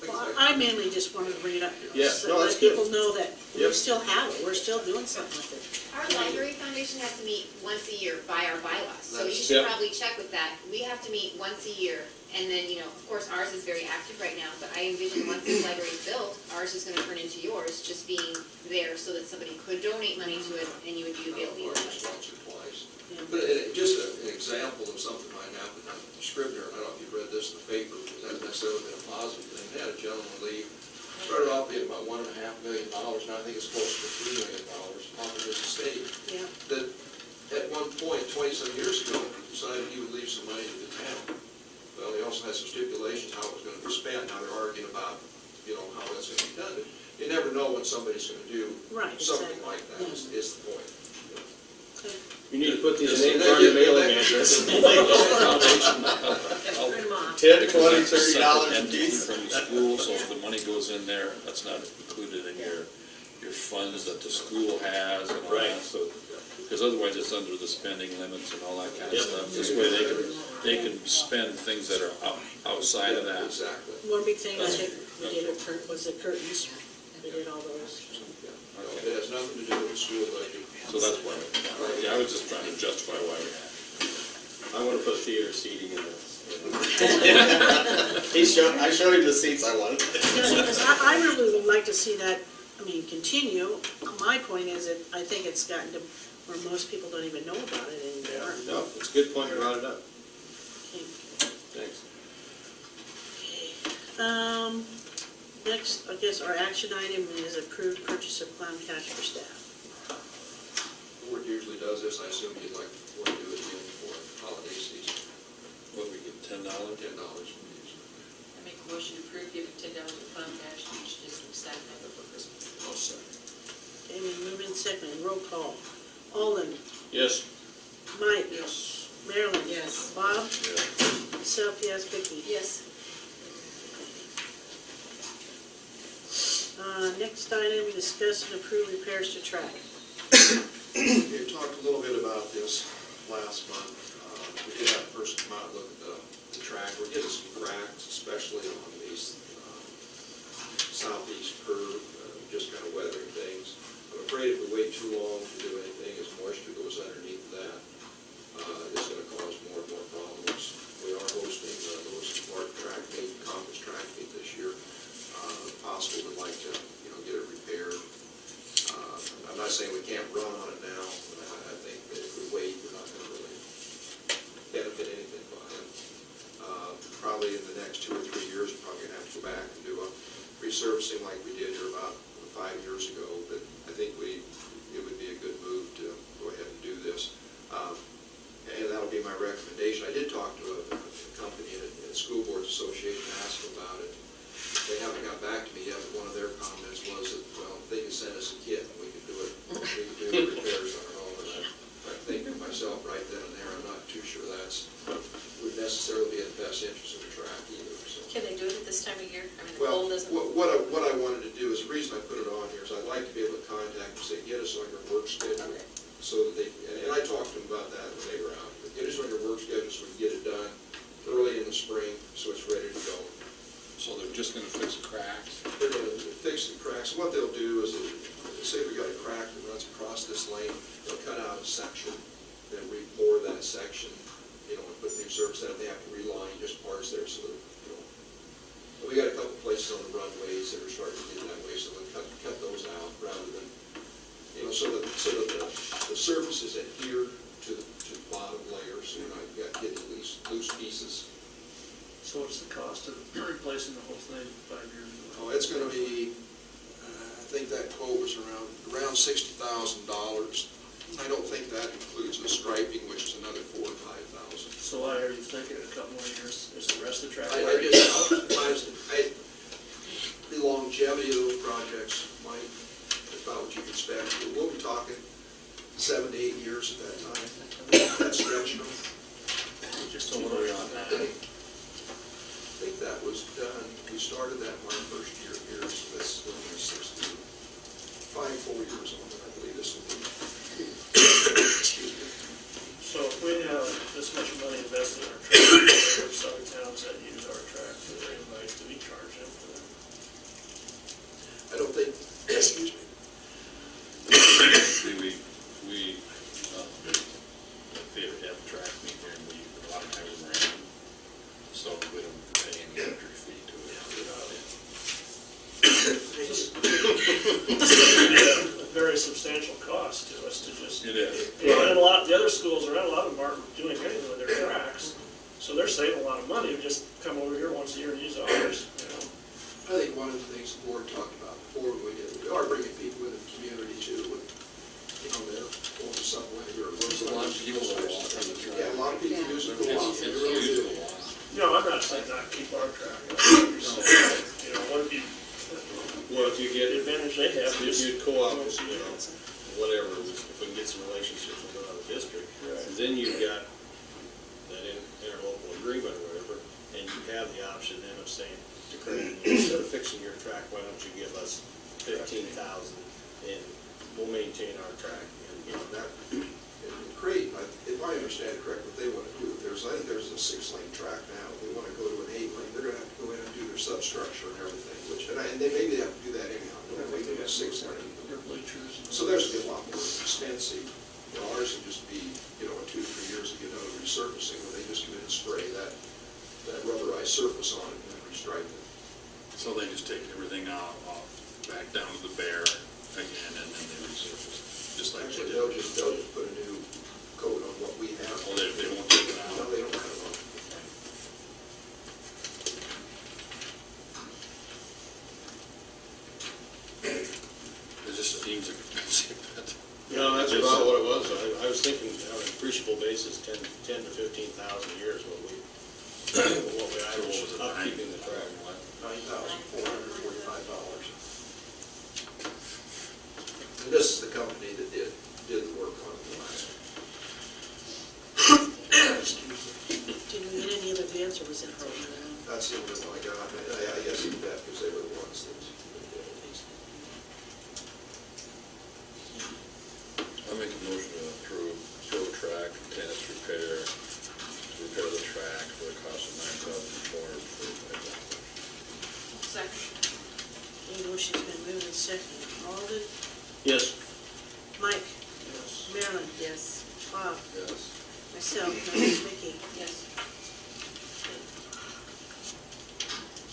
Well, I mainly just wanted to bring it up. Yeah, So no, let that's good. people know that we Yep. still have it, we're still doing something with it. Our library foundation has to meet once a year by our bylaws, so you That's- should yep. probably check with that. We have to meet once a year, and then, of course, ours is very active right now, but I envision once this library is built, ours is gonna turn into yours, just being there so that somebody could donate money to it, and you would be able to use it. Once or twice. Yeah. But just an example of something might happen, the Scribner, I don't know if you've read this in the paper, it hasn't necessarily been a positive thing. They had a gentleman leave, started off being about $1.5 million, now I think it's close to $3 million off of his estate. Yeah. That at one point, 20-some years ago, decided he would leave some money to the town. Well, he also had some stipulations how it was gonna be spent, now they're arguing about, how that's gonna be done. You never know when somebody's gonna do Right, something exactly. like that, is the point. Okay. You need to put these Yeah, names so on your that- mailing that- address. Print 'em off. $10, $20, $30 Separate a entity piece. from the school, so if the money goes in there, that's not included in your funds that the school has and all Right. that, so. Because otherwise it's under the spending limits and all that kind of Yep. stuff. This way they can spend things that are outside of that. Exactly. One big thing, I think, We did was it curtains? We did all those. It has nothing to do with the school budget. So that's why, yeah, I was just trying to justify why we had it. I wanna put theater seating in this. I showed him the seats I wanted. Because I really would like to see that, continue. My point is that I think it's gotten to where most people don't even know about it anymore. No, it's a good point, you brought it up. Thanks. Next, I guess our action item is approved purchase of clown cash for staff. The board usually does this, I assume you'd like to do it again for holiday season. What, we get $10? $10 from each. I make a motion to approve giving $10 of clown cash to each district staff member for Christmas. I'll second. Okay, we move in second, roll call. Olin, Yes. Mike. Yes. Marilyn. Yes. Bob. Yeah. Myself, yes. Vicki. Yes. Next item, discuss and approve repairs to track. We talked a little bit about this last month. We did have a person come out and look at the track. We're getting some cracks, especially on these southeast curve, just kind of weathering things. I'm afraid if we wait too long to do anything, as moisture goes underneath that, it's going to cause more and more problems. We are hosting the Lewis and Clark track meet, conference track meet this year. Possibly would like to, get it repaired. I'm not saying we can't run on it now, but I think that if we wait, we're not going to really benefit anything by it. Probably in the next 2 or 3 years, we're probably going to have to go back and do a resurfacing like we did here about 5 years ago. But I think it would be a good move to go ahead and do this. And that'll be my recommendation. I did talk to a company at School Boards Association and asked them about it. They haven't got back to me yet, but one of their comments was that, well, they could send us a kit and we could do it. We could do the repairs on our own. And I think to myself right then and there, I'm not too sure would necessarily be in the best interest of the track either. So. Can they do it at this time of year? The Well, cold isn't. what I wanted to do is, the reason I put it on here is I'd like to be able to contact them, say, get us on your work schedule. Okay. So that and I talked to them about that when they were out. But get us on your work schedule so we can get it done early in the spring so it's ready to go. So they're just gonna fix cracks? They're going to fix the cracks. What they'll do is, say we got a crack that runs across this lane, they'll cut out a section, then re-bore that section, and put new surface in it. They have to reline just parts there so that, we got a couple places on the runways that are starting to get that way, so they'll cut those out rather than, so that the surfaces adhere to the bottom layer, so you're not getting loose pieces. So what's the cost of replacing the whole thing 5 years ago? Oh, it's going to be, I think that quote was around $60,000. I don't think that includes the striping, which is another $4,000 or $5,000. So why are you thinking a couple more years? Is the rest of the track? The longevity of those projects might, about what you can expect. We'll be talking 7 to 8 years at that time. That's stretching them. So what are we on now? I think that was done, we started that my first year here, so that's only 4 years on it, I believe this will be. Excuse me. So if we have this much money invested in our track, there are some towns that use our track for their invites, do we charge them for that? I don't think, excuse me. See, we if they have a track meet here, and a lot of times we're in, so we don't pay any entry fee to it. It's a very substantial cost to us to just. It is. And a lot, the other schools around, a lot of them aren't doing anything with their tracks, so they're saving a lot of money, just come over here once a year and use ours, I think one of the things the board talked about before we are bringing people in the community too, with, they're going to some way or. There's a lot of people that walk on the track. Yeah, a lot of people use it for a while. They really do. I'm not saying not keep our track. What if you, Well, if you get, the advantage they have if is. you co-op, whatever, if we can get some relationships with another district, then you've got that interlocal agreement or whatever, and you have the option then of saying to Creighton, instead of fixing your track, why don't you give us $15,000 and we'll maintain our track. And, That, in Creighton, if I understand it correctly, what they want to do, I think there's a 6-lane track now. They want to go to an 8-lane. They're going to have to go in and do their substructure and everything, which, and maybe they have to do that anyhow, they do it 6 months. So there's gonna be a lot more expensive. Ours would just be, in 2 to 3 years to get another resurfacing, where they just come in and spray that rubberized surface on it and then restripe it. So they just take everything off, back down to the bare again, and then they resurface, just like they Actually, did. they'll just put a new coat on what we have. Oh, they won't take it out? No, they don't cut it off. It just seems expensive, but. No, that's about what it was. I was thinking on an appreciable basis, 10 to 15,000 a year is what we average upkeeping the track. $9,445. And this is the company that did the work on it last. Did we get any other bids, or was it her? That's the only one I got. I guess you bet, because they were the ones that did it. I make a motion to approve ProTrack tennis repair, to repair the track for a cost of $9,445. Second. Any motion's been moved and seconded. Alden, Yes. Mike, Yes. Marilyn, Yes. Bob, Yes. myself, Vicki. Yes.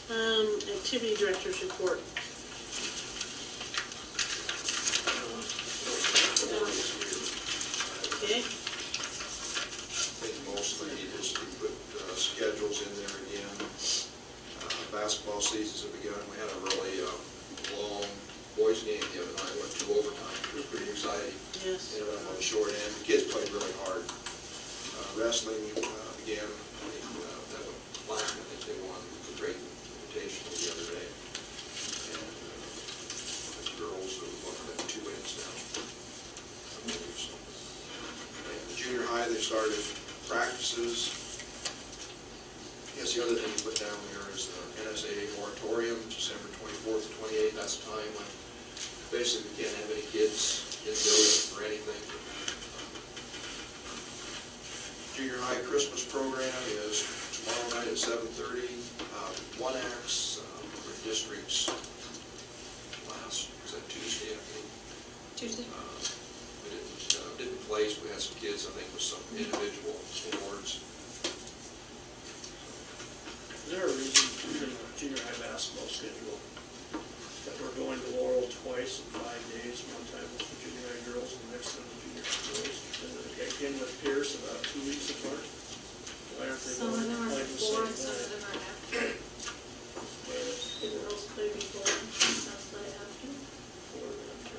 Activity Director's Report. Okay, I think mostly just we put schedules in there again. Basketball seasons have begun. We had a really long boys game the other night, went to overtime. It was pretty exciting. yes. Ended up on the short end. The kids played really hard. Wrestling began, I think, that was Blackman, I think they won the great invitational the other day. And the girls have 2 wins now. And the junior high, they started practices. I guess the other thing you put down there is the NSAA moratorium, December 24th to 28th. That's the time when basically we can't have any kids in the building or anything. Junior high Christmas program is tomorrow night at 7:30. One acts for districts last, was that Tuesday, I think? Tuesday. We didn't place, we had some kids, I think, with some individual awards. Is there a reason in the junior high basketball schedule that we're going to Laurel twice in 5 days, one time with the junior high girls and the next time with the junior high boys? And then again with Pierce about 2 weeks apart? Why aren't they Some going of to them are play the before, same and some of night? them are after. The girls play before, and some play after. Before and after?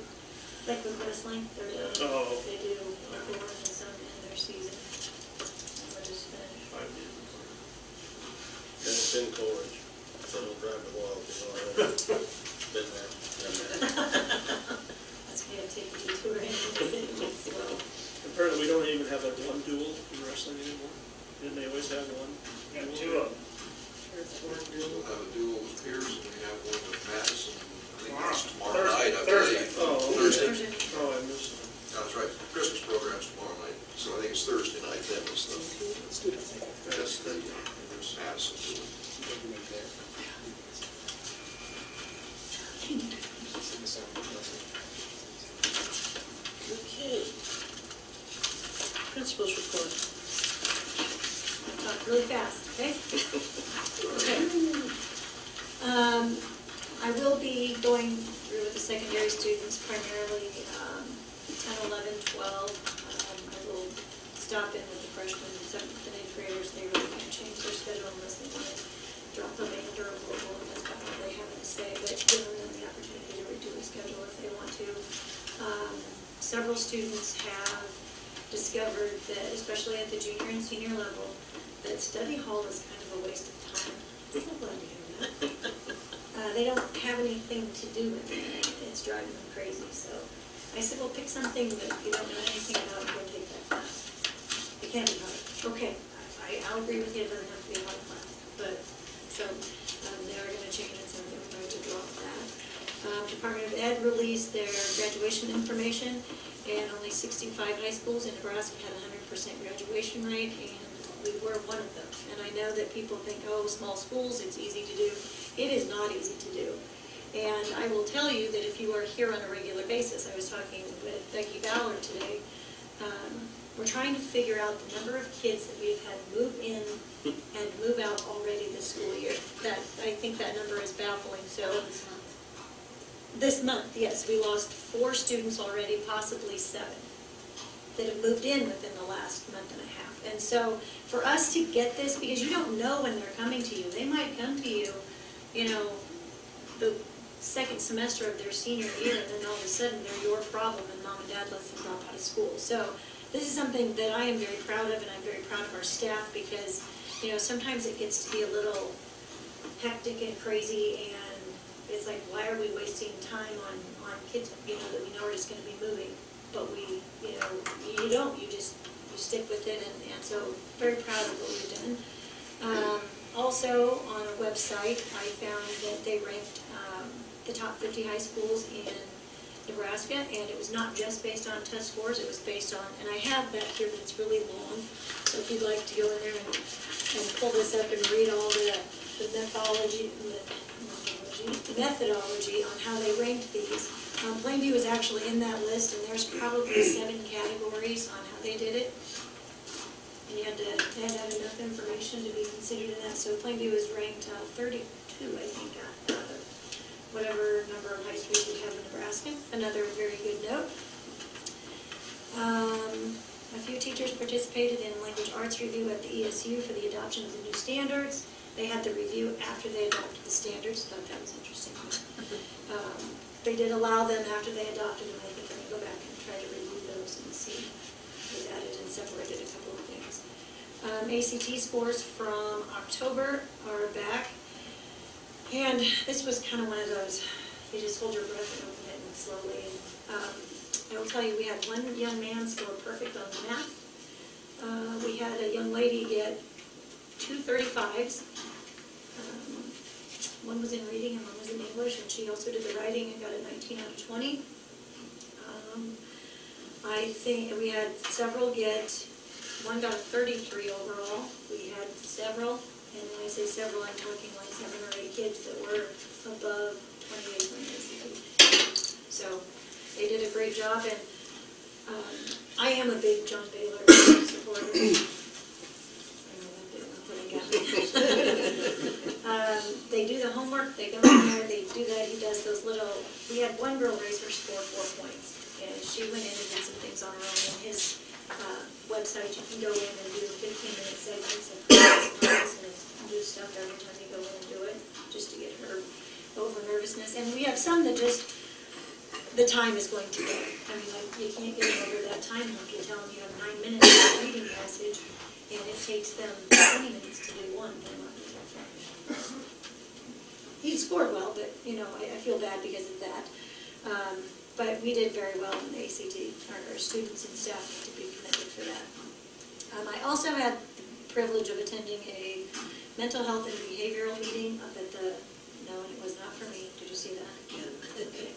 Like with wrestling, they're, Oh. they do before and then some end their season. And we're just finished. 5 days apart. And it's in Coleridge, so don't drive the wall, been there. That's why I take you to it. Well, Apparently, we don't even have like one duel in wrestling anymore. Didn't they always have one? Got duel? 2 of them. We'll have a duel with Pierce, and we have one with Madison. I think that's tomorrow Thursday. night, I believe. Thursday. Thursday. Oh, I missed it. That's right, Christmas program's tomorrow night, so I think it's Thursday night, that was the, that's the, Madison duel. Okay. Principal's report. talk really fast, okay? Okay. I will be going through with the secondary students primarily, 10, 11, 12. I will stop in with the freshmen, 7th and 8th graders. They really can't change their schedule unless they want to drop them in or global, and that's kind of what they have to say, but giving them the opportunity to redo the schedule if they want to. Several students have discovered that, especially at the junior and senior level, that study hall is kind of a waste of time. I'm so glad to hear that. They don't have anything to do with it. It's driving them crazy. So I said, well, pick something that you don't know anything about and go take that class. It can't be hard. Okay, I'll agree with you, it doesn't have to be a hard class. But, so they are going to change it, so they're going to drop that. Department of Ed released their graduation information, and only 65 high schools in Nebraska had a 100% graduation rate, and we were one of them. And I know that people think, oh, small schools, it's easy to do. It is not easy to do. And I will tell you that if you are here on a regular basis, I was talking with Becky Ballard today, we're trying to figure out the number of kids that we've had move in and move out already this school year. That, I think that number is baffling, so. This month, yes, we lost 4 students already, possibly 7, that have moved in within the last month and a half. And so, for us to get this, because you don't know when they're coming to you, they might come to you, you know, the second semester of their senior year, and then all of a sudden they're your problem, and mom and dad lets them drop out of school. So, this is something that I am very proud of, and I'm very proud of our staff, because, you know, sometimes it gets to be a little hectic and crazy, and it's like, why are we wasting time on kids, you know, that we know are just gonna be moving? But we, you know, you don't, you stick with it, and so very proud of what we've done. Also, on a website, I found that they ranked the top 50 high schools in Nebraska, and it was not just based on test scores, it was based on, and I have that here, but it's really long, so if you'd like to go in there and pull this up and read all the methodology on how they ranked these. Plainview is actually in that list, and there's probably 7 categories on how they did it. And you had to have enough information to be considered in that. So Plainview is ranked 32, I think, out of whatever number of high schools we have in Nebraska. Another very good note. A few teachers participated in language arts review at the ESU for the adoption of the new standards. They had the review after they adopted the standards. Thought that was interesting. They did allow them after they adopted them. I think they're going to go back and try to review those and see. They added and separated a couple of things. ACT scores from October are back. And this was kind of one of those, you just hold your breath and open it and slowly. I will tell you, we had one young man score perfect on math. We had a young lady get 2 35s. One was in reading and one was in English, and she also did the writing and got a 19 out of 20. I think we had several one got a 33 overall. We had several, and when I say several, I'm talking like 7 or 8 kids that were above 28 on the ACT. So they did a great job, and I am a big John Baylor supporter. They do the homework, they go in there, they do that, he does those little, we had one girl raise her score 4 points, and she went in and did some things on her own. On his website, you can go in and do 15-minute segments of practice and do stuff every time you go in and do it, just to get her over nervousness. And we have some that just, the time is going to go. I mean, like, you can't get over that time hump. You tell them you have 9 minutes of reading the message, and it takes them 20 minutes to do one. They're not going to finish. He scored well, but, you know, I feel bad because of that. But we did very well in the ACT. Our students and staff need to be commended for that. I also had the privilege of attending a mental health and behavioral meeting up at the, no, it was not for me. Did you see that? Yeah. Okay.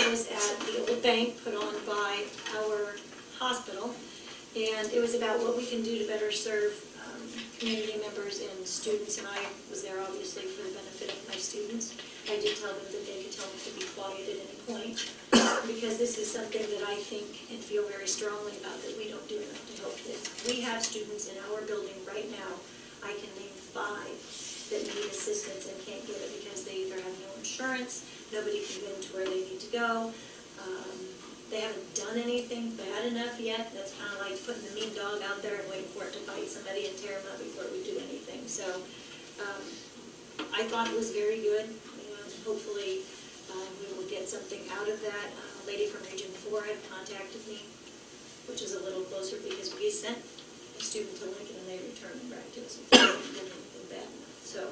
It was at the old bank put on by our hospital, and it was about what we can do to better serve community members and students, and I was there obviously for the benefit of my students. I did tell them that they could tell me to be quiet at any point, because this is something that I think and feel very strongly about, that we don't do enough to help kids. We have students in our building right now, I can name 5 that need assistance and can't get it because they either have no insurance, nobody can get them to where they need to go. They haven't done anything bad enough yet. That's kind of like putting the mean dog out there and waiting for it to bite somebody and tear them up before we do anything. So I thought it was very good. Hopefully we will get something out of that. A lady from Region 4 had contacted me, which is a little closer because we sent a student to Lincoln and they returned them back to us and didn't do anything bad enough. So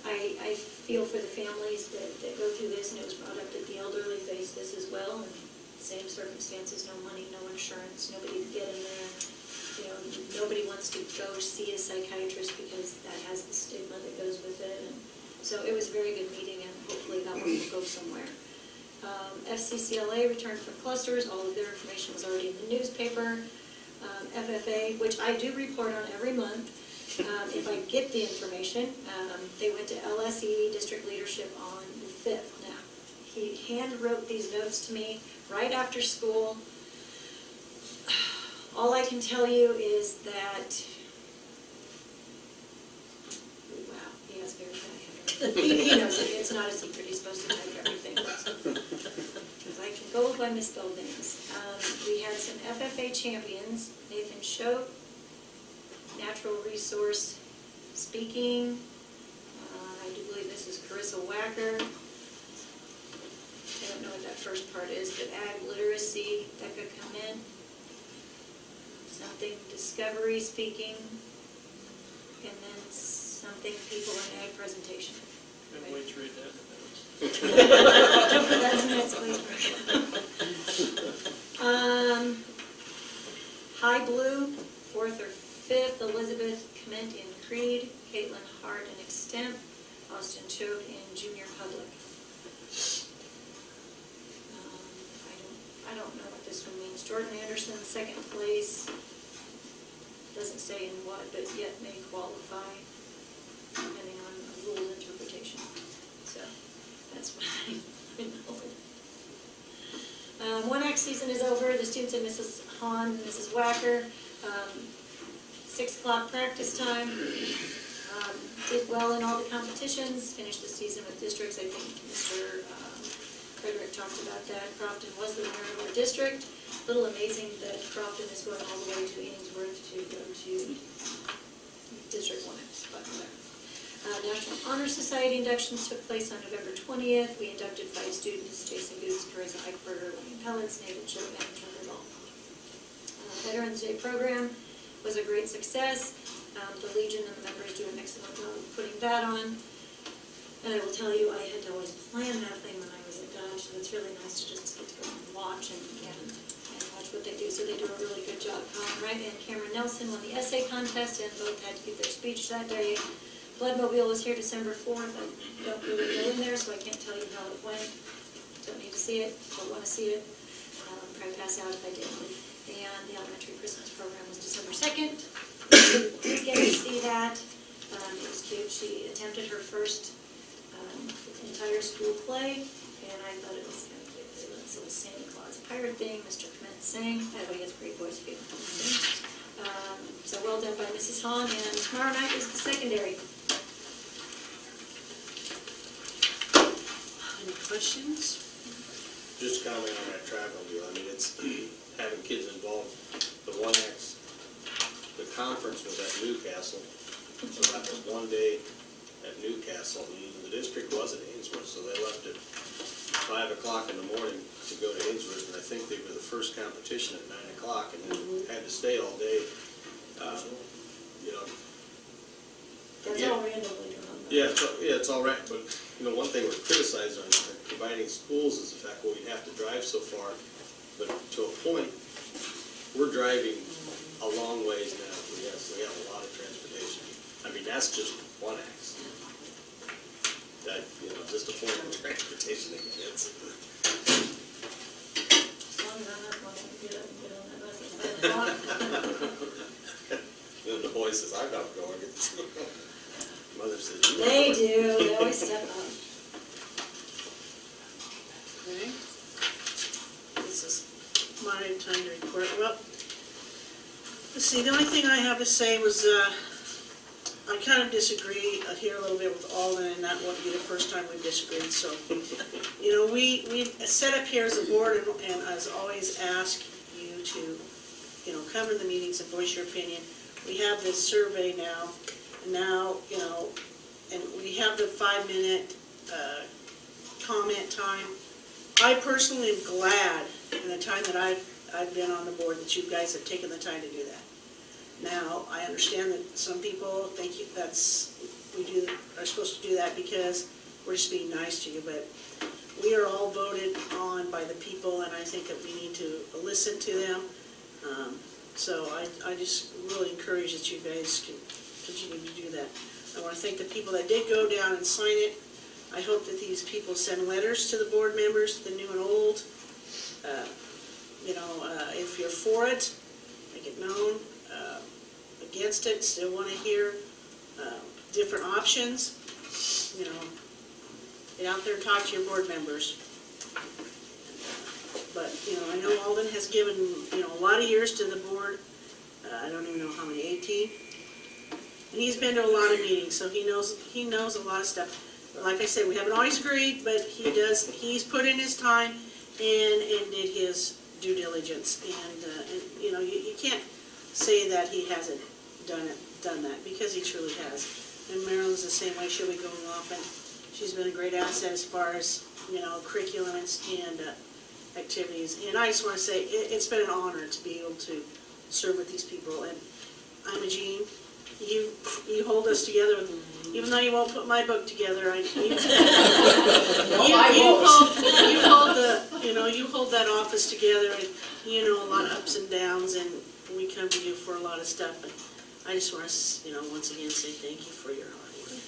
I feel for the families that go through this, and it was brought up that the elderly face this as well, and same circumstances, no money, no insurance, nobody to get in there. You know, nobody wants to go see a psychiatrist because that has the stigma that goes with it. And so it was a very good meeting, and hopefully that one will go somewhere. FCCLA returned from clusters. All of their information was already in the newspaper. FFA, which I do report on every month, if I get the information. They went to LSE district leadership on the 5th. Now, he hand wrote these notes to me right after school. All I can tell you is that, wow, he has very bad handwriting. He knows it, it's not a secret, he's supposed to type everything. Because I can go by misspelled names. We had some FFA champions, Nathan Schoep, natural resource speaking. I do believe this is Carissa Wacker. I don't know what that first part is, but ag literacy, Becca Comment. Something discovery speaking, and then something people in ag presentation. Can't wait to read that. Don't put that in the next place. High Blue, 4th or 5th, Elizabeth Comment in Creed, Caitlin Hart in Extemp, Austin Choate in Junior Public. I don't know what this one means. Jordan Anderson, 2nd place. Doesn't say in what, but yet may qualify, depending on a rule interpretation. So, that's what I know. 1X season is over. The students and Mrs. Hahn and Mrs. Wacker. 6 o'clock practice time. Did well in all the competitions. Finished the season with districts. I think Mr. Frederick talked about that. Crofton was the winner of our district. A little amazing that Crofton is going all the way to Ainsworth to go to District 1. National Honor Society inductions took place on November 20th. We inducted 5 students: Jason Goose, Carissa Eichberger, William Pellets, Nathan Schoep, and Trevor Ball. Veterans Day program was a great success. The Legion and the members do an excellent job of putting that on. And I will tell you, I had to always plan that thing when I was at Dodge, so it's really nice to just get to go and watch and watch what they do. So they do a really good job. Colin Wright and Cameron Nelson won the essay contest, and both had to give their speech that day. Bloodmobile was here December 4th. I don't really go in there, so I can't tell you how it went. Don't need to see it, don't want to see it. Probably pass out if I did. And the elementary Christmas program was December 2nd. Did get to see that. It was cute. She attempted her first entire school play, and I thought it was kind of cute. It was this little Santa Claus pirate thing. Mr. Clement sang. He has a great voice if you don't sing. So well done by Mrs. Hahn, and tomorrow night is the secondary. Any questions? Just comment on that travel deal. I mean, it's having kids involved. The 1X, the conference was at Newcastle, so that was one day at Newcastle. And the district was at Ainsworth, so they left at 5 o'clock in the morning to go to Ainsworth, and I think they were the first competition at 9 o'clock, and then had to stay all day. You know. That's Yeah. all randomly done. Yeah, it's all right, but, you know, one thing we're criticized on combining schools is the fact, well, we have to drive so far, but to a point, we're driving a long ways now. We have a lot of transportation. I mean, that's just 1X. That, you know, just a point of transportation again, it's. As long as I'm not going to get up and get on that bus at 5 o'clock. And the boy says, I'm not going. Mother says, you They do, they always step up. Okay. This is my time to report. Well, let's see, the only thing I have to say was, I kind of disagree here a little bit with Alden, and that won't be the first time we've disagreed, so. You know, we set up here as a board and as always ask you to, you know, come to the meetings and voice your opinion. We have this survey now, and now, you know, and we have the 5-minute comment time. I personally am glad in the time that I've been on the board that you guys have taken the time to do that. Now, I understand that some people think we are supposed to do that because we're just being nice to you, but we are all voted on by the people, and I think that we need to listen to them. So I just really encourage that you guys can continue to do that. I want to thank the people that did go down and sign it. I hope that these people send letters to the board members, the new and old. You know, if you're for it, make it known. against it, still want to hear different options, you know, get out there and talk to your board members. But, you know, I know Alden has given, you know, a lot of years to the board. I don't even know how many, 18? And he's been to a lot of meetings, so he knows a lot of stuff. But like I said, we haven't always agreed, but he's put in his time and did his due diligence. And you know, you can't say that he hasn't done that, because he truly has. And Marilyn's the same way. She'll be going off, and she's been a great asset as far as, you know, curriculums and activities. And I just want to say, it's been an honor to be able to serve with these people. And Imogene, you hold us together, even though you won't put my book together. You hold that office together, and you know, a lot of ups and downs, and we come to you for a lot of stuff. And I just want to, you know, once again say thank you for your hard work.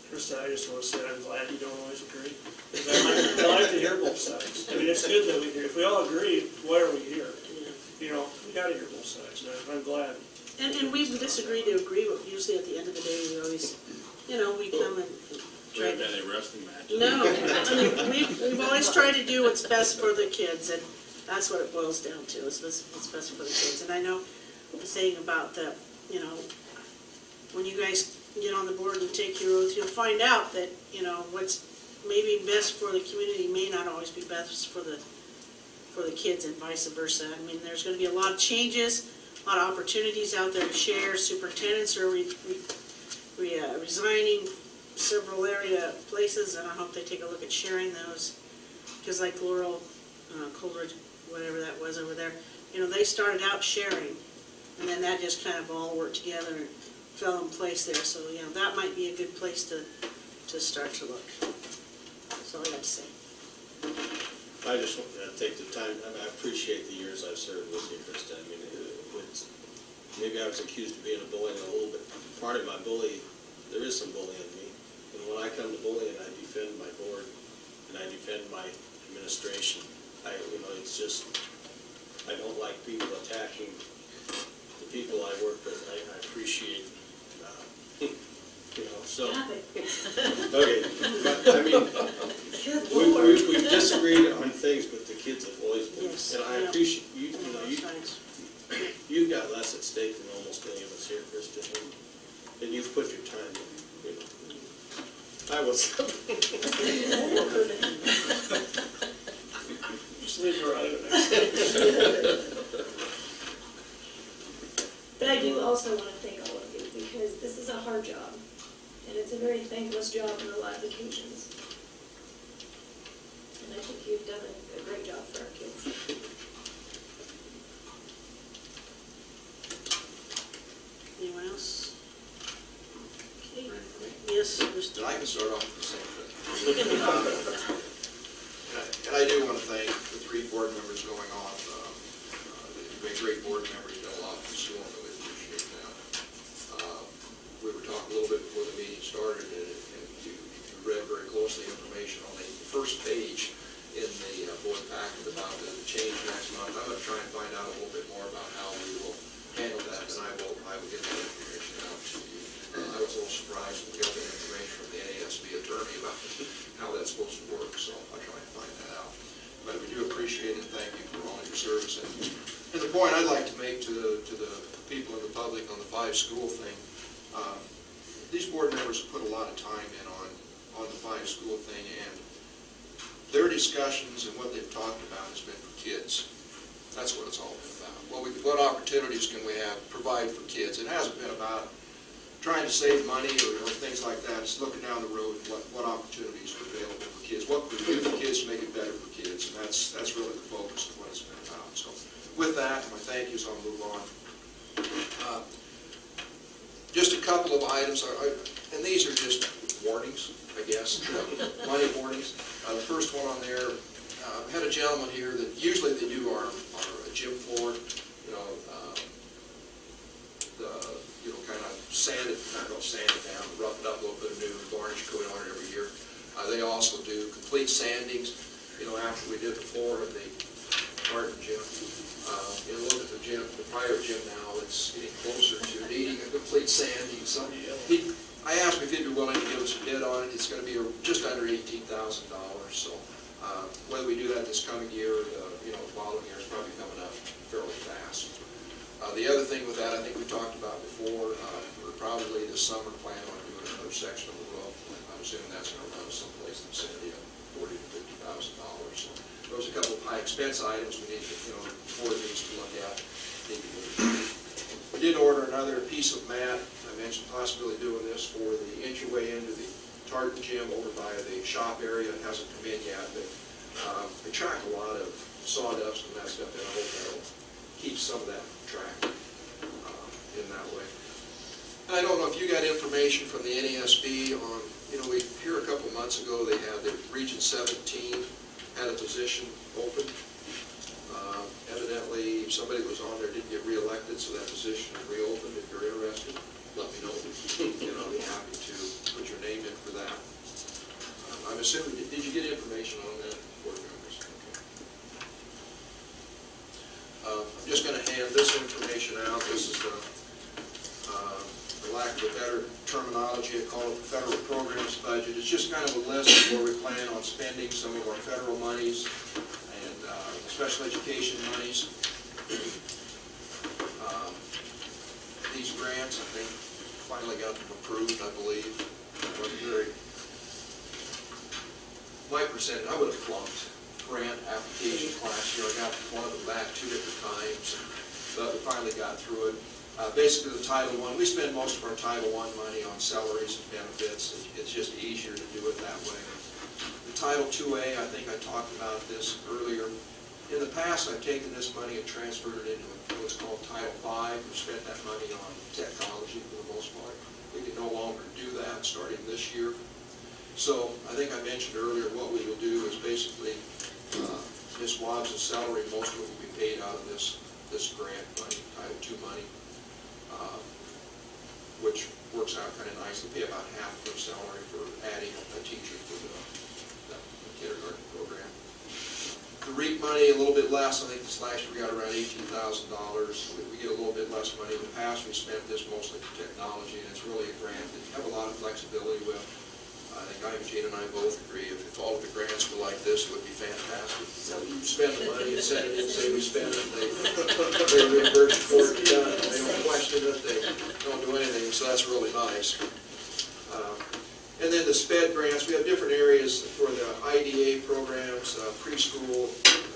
Krista, I just want to say I'm glad you don't always agree. I like to hear both sides. I mean, it's good that we hear. If we all agree, why are we here? You know, we got to hear both sides, and I'm glad. And we disagree to agree, but usually at the end of the day, we always, you know, we come and try to... any wrestling match? No, I mean, we've always tried to do what's best for the kids, and that's what it boils down to, is what's best for the kids. And I know the saying about the, you know, when you guys get on the board and take your oath, you'll find out that, you know, what's maybe best for the community may not always be best for the kids, and vice versa. I mean, there's going to be a lot of changes, a lot of opportunities out there to share. Superintendents are resigning several area places, and I hope they take a look at sharing those. Because like Laurel Coleridge, whatever that was over there, you know, they started out sharing, and then that just kind of all worked together and fell in place there. So, you know, that might be a good place to start to look. That's all I got to say. I just want to take the time, I appreciate the years I've served with you, Krista. I mean, maybe I was accused of being a bully, and a little bit, part of my bully, there is some bullying in me. And when I come to bullying, I defend my board, and I defend my administration. You know, it's just, I don't like people attacking the people I work with. I appreciate, you know, so. Okay, but I mean, we've disagreed on things, but the kids have always been, Yes, and I appreciate, you know, you've got less at stake than almost any of us here, Krista, and you've put your time in, you know. I was. Just leave her out of it. But I do also want to thank all of you, because this is a hard job, and it's a very thankless job on a lot of occasions. And I think you've done a great job for our kids. Anyone else? Okay. Yes, Mr. And I can start off with the same thing. And I do want to thank the 3 board members going off. You've been great board members, you've done a lot for the school, and really appreciate that. We were talking a little bit before the meeting started, and you read very closely information on the first page in the board packet about the change next month. I'm going to try and find out a little bit more about how we will handle that, and I will get that information out to you. I was a little surprised when we got that information from the NASB attorney about how that's supposed to work, so I'll try and find that out. But we do appreciate it, and thank you for all your service. And the point I'd like to make to the people in the public on the 5-school thing, these board members have put a lot of time in on the 5-school thing, and their discussions and what they've talked about has been for kids. That's what it's all been about. What opportunities can we provide for kids? It hasn't been about trying to save money or things like that. It's looking down the road, what opportunities are available for kids, what we do for kids to make it better for kids, and that's really the focus of what it's been about. So with that, my thank yous, I'll move on. Just a couple of items, and these are just warnings, I guess, money warnings. The first one on there, I had a gentleman here that usually they do our gym floor, kind of sand it down, rough it up a little bit of new varnish coat on it every year. They also do complete sandings, after we did the floor, they Tartan gym. You look at the gym, the private gym now, it's getting closer to needing a complete sanding. So I asked him if he'd be willing to give us a bid on it. It's going to be just under $18,000. So whether we do that this coming year, the following year is probably coming up fairly fast. The other thing with that, I think we talked about before, we're probably this summer planning on doing another section of the roof. I'm assuming that's going to run us someplace in the vicinity of $40,000 to $50,000. So those are a couple of high expense items we need to, the board needs to look at. We did order another piece of mat. I mentioned possibly doing this for the entryway into the Tartan gym over by the shop area. It hasn't come in yet, but we track a lot of sawdust and that stuff in. I hope that'll keep some of that tracked in that way. And I don't know if you got information from the NESB on, we here a couple months ago, they had the Region 17 had a position open. Evidently, somebody that was on there didn't get reelected, so that position is reopened. If you're interested, let me know. I'll be happy to put your name in for that. I'm assuming, did you get information on that, board members? Okay. I'm just going to hand this information out. This is the, for lack of a better terminology, I call it the federal programs budget. It's just kind of a list of where we plan on spending some of our federal monies and special education monies. These grants, I think, finally got them approved, I believe. My percent, I would have flunked grant application last year. I got one of them back 2 different times, but we finally got through it. Basically, the Title I, we spend most of our Title I money on salaries and benefits. It's just easier to do it that way. The Title IIA, I think I talked about this earlier. In the past, I've taken this money and transferred it into what's called Title V. We've spent that money on technology for the most part. We can no longer do that starting this year. So I think I mentioned earlier what we will do is basically Ms. Wobbs' salary, most of it will be paid out of this grant money, Title II money, which works out kind of nice. They pay about half of their salary for adding a teacher for the kindergarten program. The REAP money, a little bit less. I think this last year we got around $18,000. We get a little bit less money. In the past, we spent this mostly for technology, and it's really a grant that you have a lot of flexibility with. I think Gene and I both agree if all of the grants were like this, it would be fantastic. You spend the money and send it and say we spend it, they reimburse you for it, done. They don't question it, they don't do anything, so that's really nice. And then the SPED grants, we have different areas for the IDA programs, preschool,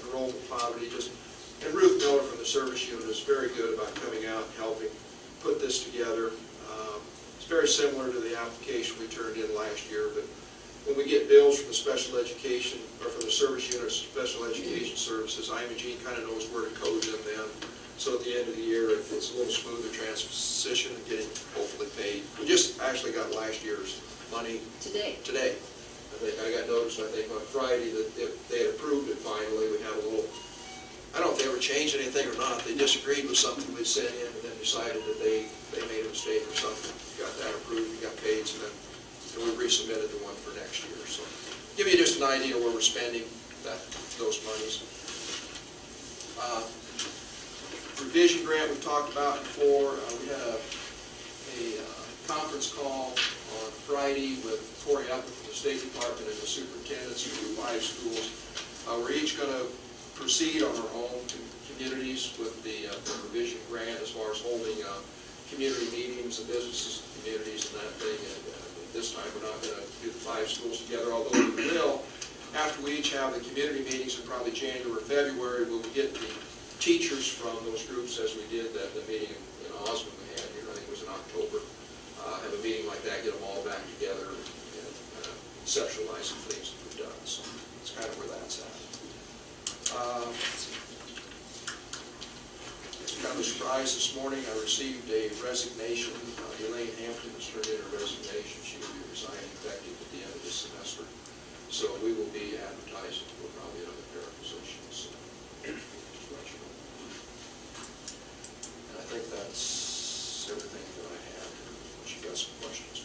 enrollment poverty, and Ruth Miller from the service unit is very good about coming out and helping put this together. It's very similar to the application we turned in last year, but when we get bills from the special education, or from the service unit special education services, Gene kind of knows where to code them then. So at the end of the year, it's a little smoother transition and getting hopefully paid. We just actually got last year's money today. I think I got noticed, I think on Friday, that they had approved it finally. We had a little, I don't know if they ever changed anything or not. They disagreed with something we sent in and then decided that they made a mistake or something. Got that approved, we got paid, so then we resubmitted the one for next year. So give you just an idea where we're spending those monies. Revision grant we've talked about before. We had a conference call on Friday with Corey Upton from the State Department and the superintendents from 5 schools. We're each going to proceed on our own communities with the revision grant as far as holding community meetings and businesses and communities and that thing. And this time we're not going to do the 5 schools together, although we will. After we each have the community meetings in probably January or February, we'll get the teachers from those groups as we did the meeting in Osmond we had here, I think it was in October. Have a meeting like that, get them all back together and conceptualize some things that we've done. So that's kind of where that's at. It's kind of a surprise this morning. I received a resignation. Elaine Hampton has turned in her resignation. She will be resigning effective at the end of this semester. So we will be advertising for probably another pair of positions. So, just let you know. And I think that's everything that I have. Unless you got some questions.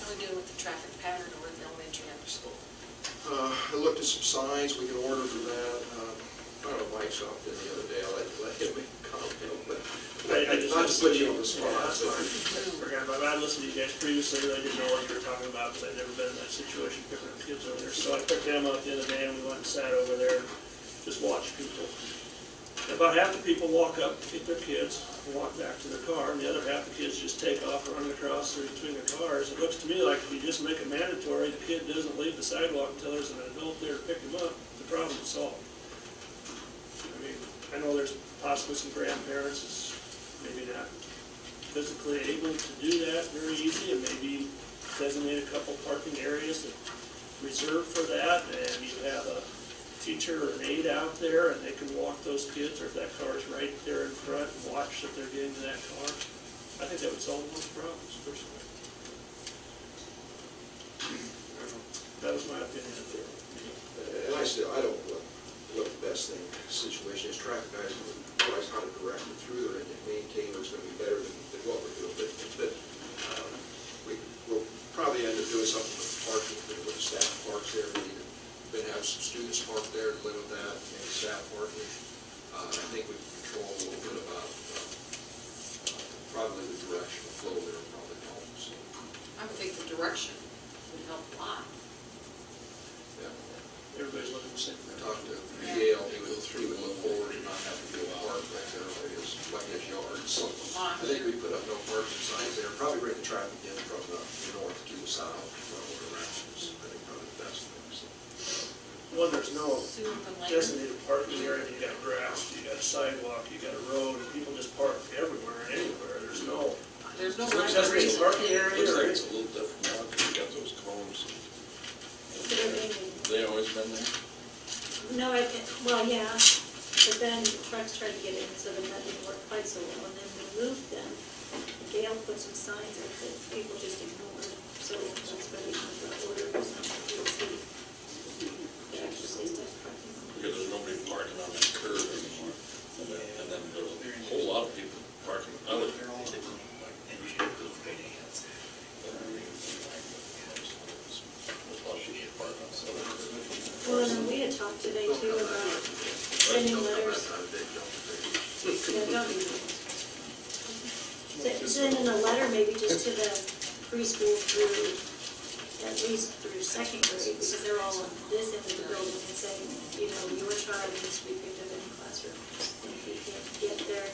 How are we doing with the traffic pattern over at the elementary after school? I looked at some signs we can order for that. Mike stopped in the other day, I'll let him make a comment, but I just- not to put you on the Yeah, spot. that's fine. Forgot about it. I listened to you guys previously, but I didn't know what you were talking about, because I'd never been in that situation, picking up kids over there. So I picked them up the other day, and we went and sat over there, just watched people. And about half the people walk up, get their kids, and walk back to their car, and the other half of the kids just take off and run across between their cars. It looks to me like if you just make it mandatory, the kid doesn't leave the sidewalk until there's an adult there to pick him up, the problem's solved. I mean, I know there's possibly some grandparents that's maybe not physically able to do that very easy, and maybe designate a couple parking areas that reserved for that, and you have a teacher or an aide out there, and they can walk those kids, or if that car is right there in front, and watch that they're getting to that car. I think that would solve most problems, personally. That was my opinion. And I don't know what the best thing, situation is, traffic guys will realize how to direct them through there and maintain what's gonna be better than what we're doing, but we'll probably end up doing something with parking, with the staff parks there, we have some students park there to limit that, maybe staff parking. I think we can control a little bit about, probably the direction of flow there probably helps. I would think the direction would help a lot. Everybody's looking the same. I talked to Gail, he would look forward to not having to go park right there by his yard, so I think we put up no parking signs there, probably bring the traffic in from the north to the south, from all directions, I think probably the best thing, so. One, there's no Sooner than later. designated parking area, you got grass, you got a sidewalk, you got a road, and people just park everywhere and anywhere, there's no designated parking area. Looks like it's a little different now, because you got those cones. They always been there? No, well, yeah, but then trucks tried to get in, so then that didn't work quite so well, and then we moved them. Gail put some signs up that people just ignored, so that's why we have the order or something, you'll see. They actually say stuff parking. Because there's nobody parking on that curb anymore. And then there's a whole lot of people parking out of there. Well, and then we had talked today too about sending letters. Yeah, don't do that. Sending a letter maybe just to the preschool through, at least through second grade, because they're all on this end of the building, and saying, you know, your child needs to be picked up in the classroom. And if you can't get there,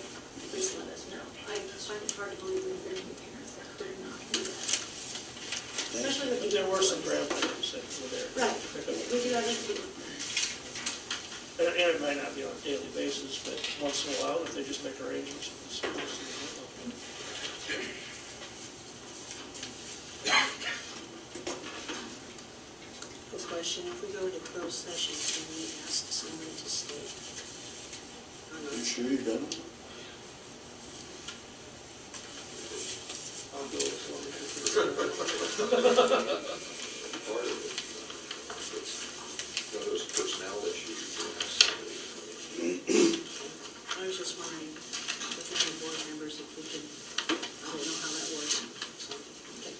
please let us know. I find it hard to believe that there are any parents that could not do that. Especially with But the. there were some grandparents that were there. Right, we do have to. And it might not be on a daily basis, but once in a while, if they just make arrangements. It's supposed to be. Quick question, if we go into closed session, can we ask someone to stay? You sure you've done it? I'll go with one. Part of it, those personnel issues, I was just wondering, with the new board members, if we can, I don't know how that works, so, okay.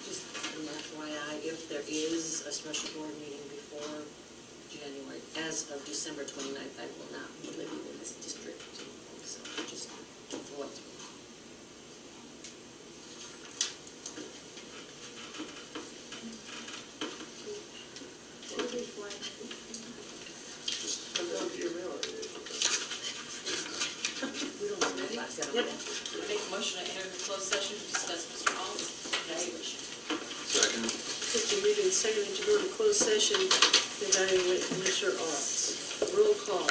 Just an FYI, if there is a special board meeting before January, as of December 29th, I will not be living in this district, so just for what's. Just come down to your mail. We don't want to relax that on that. I make a motion to enter the closed session to discuss Mr. Hall's evaluation. Second? It's been moved and seconded to go to closed session to evaluate Commissioner Arts. Roll call.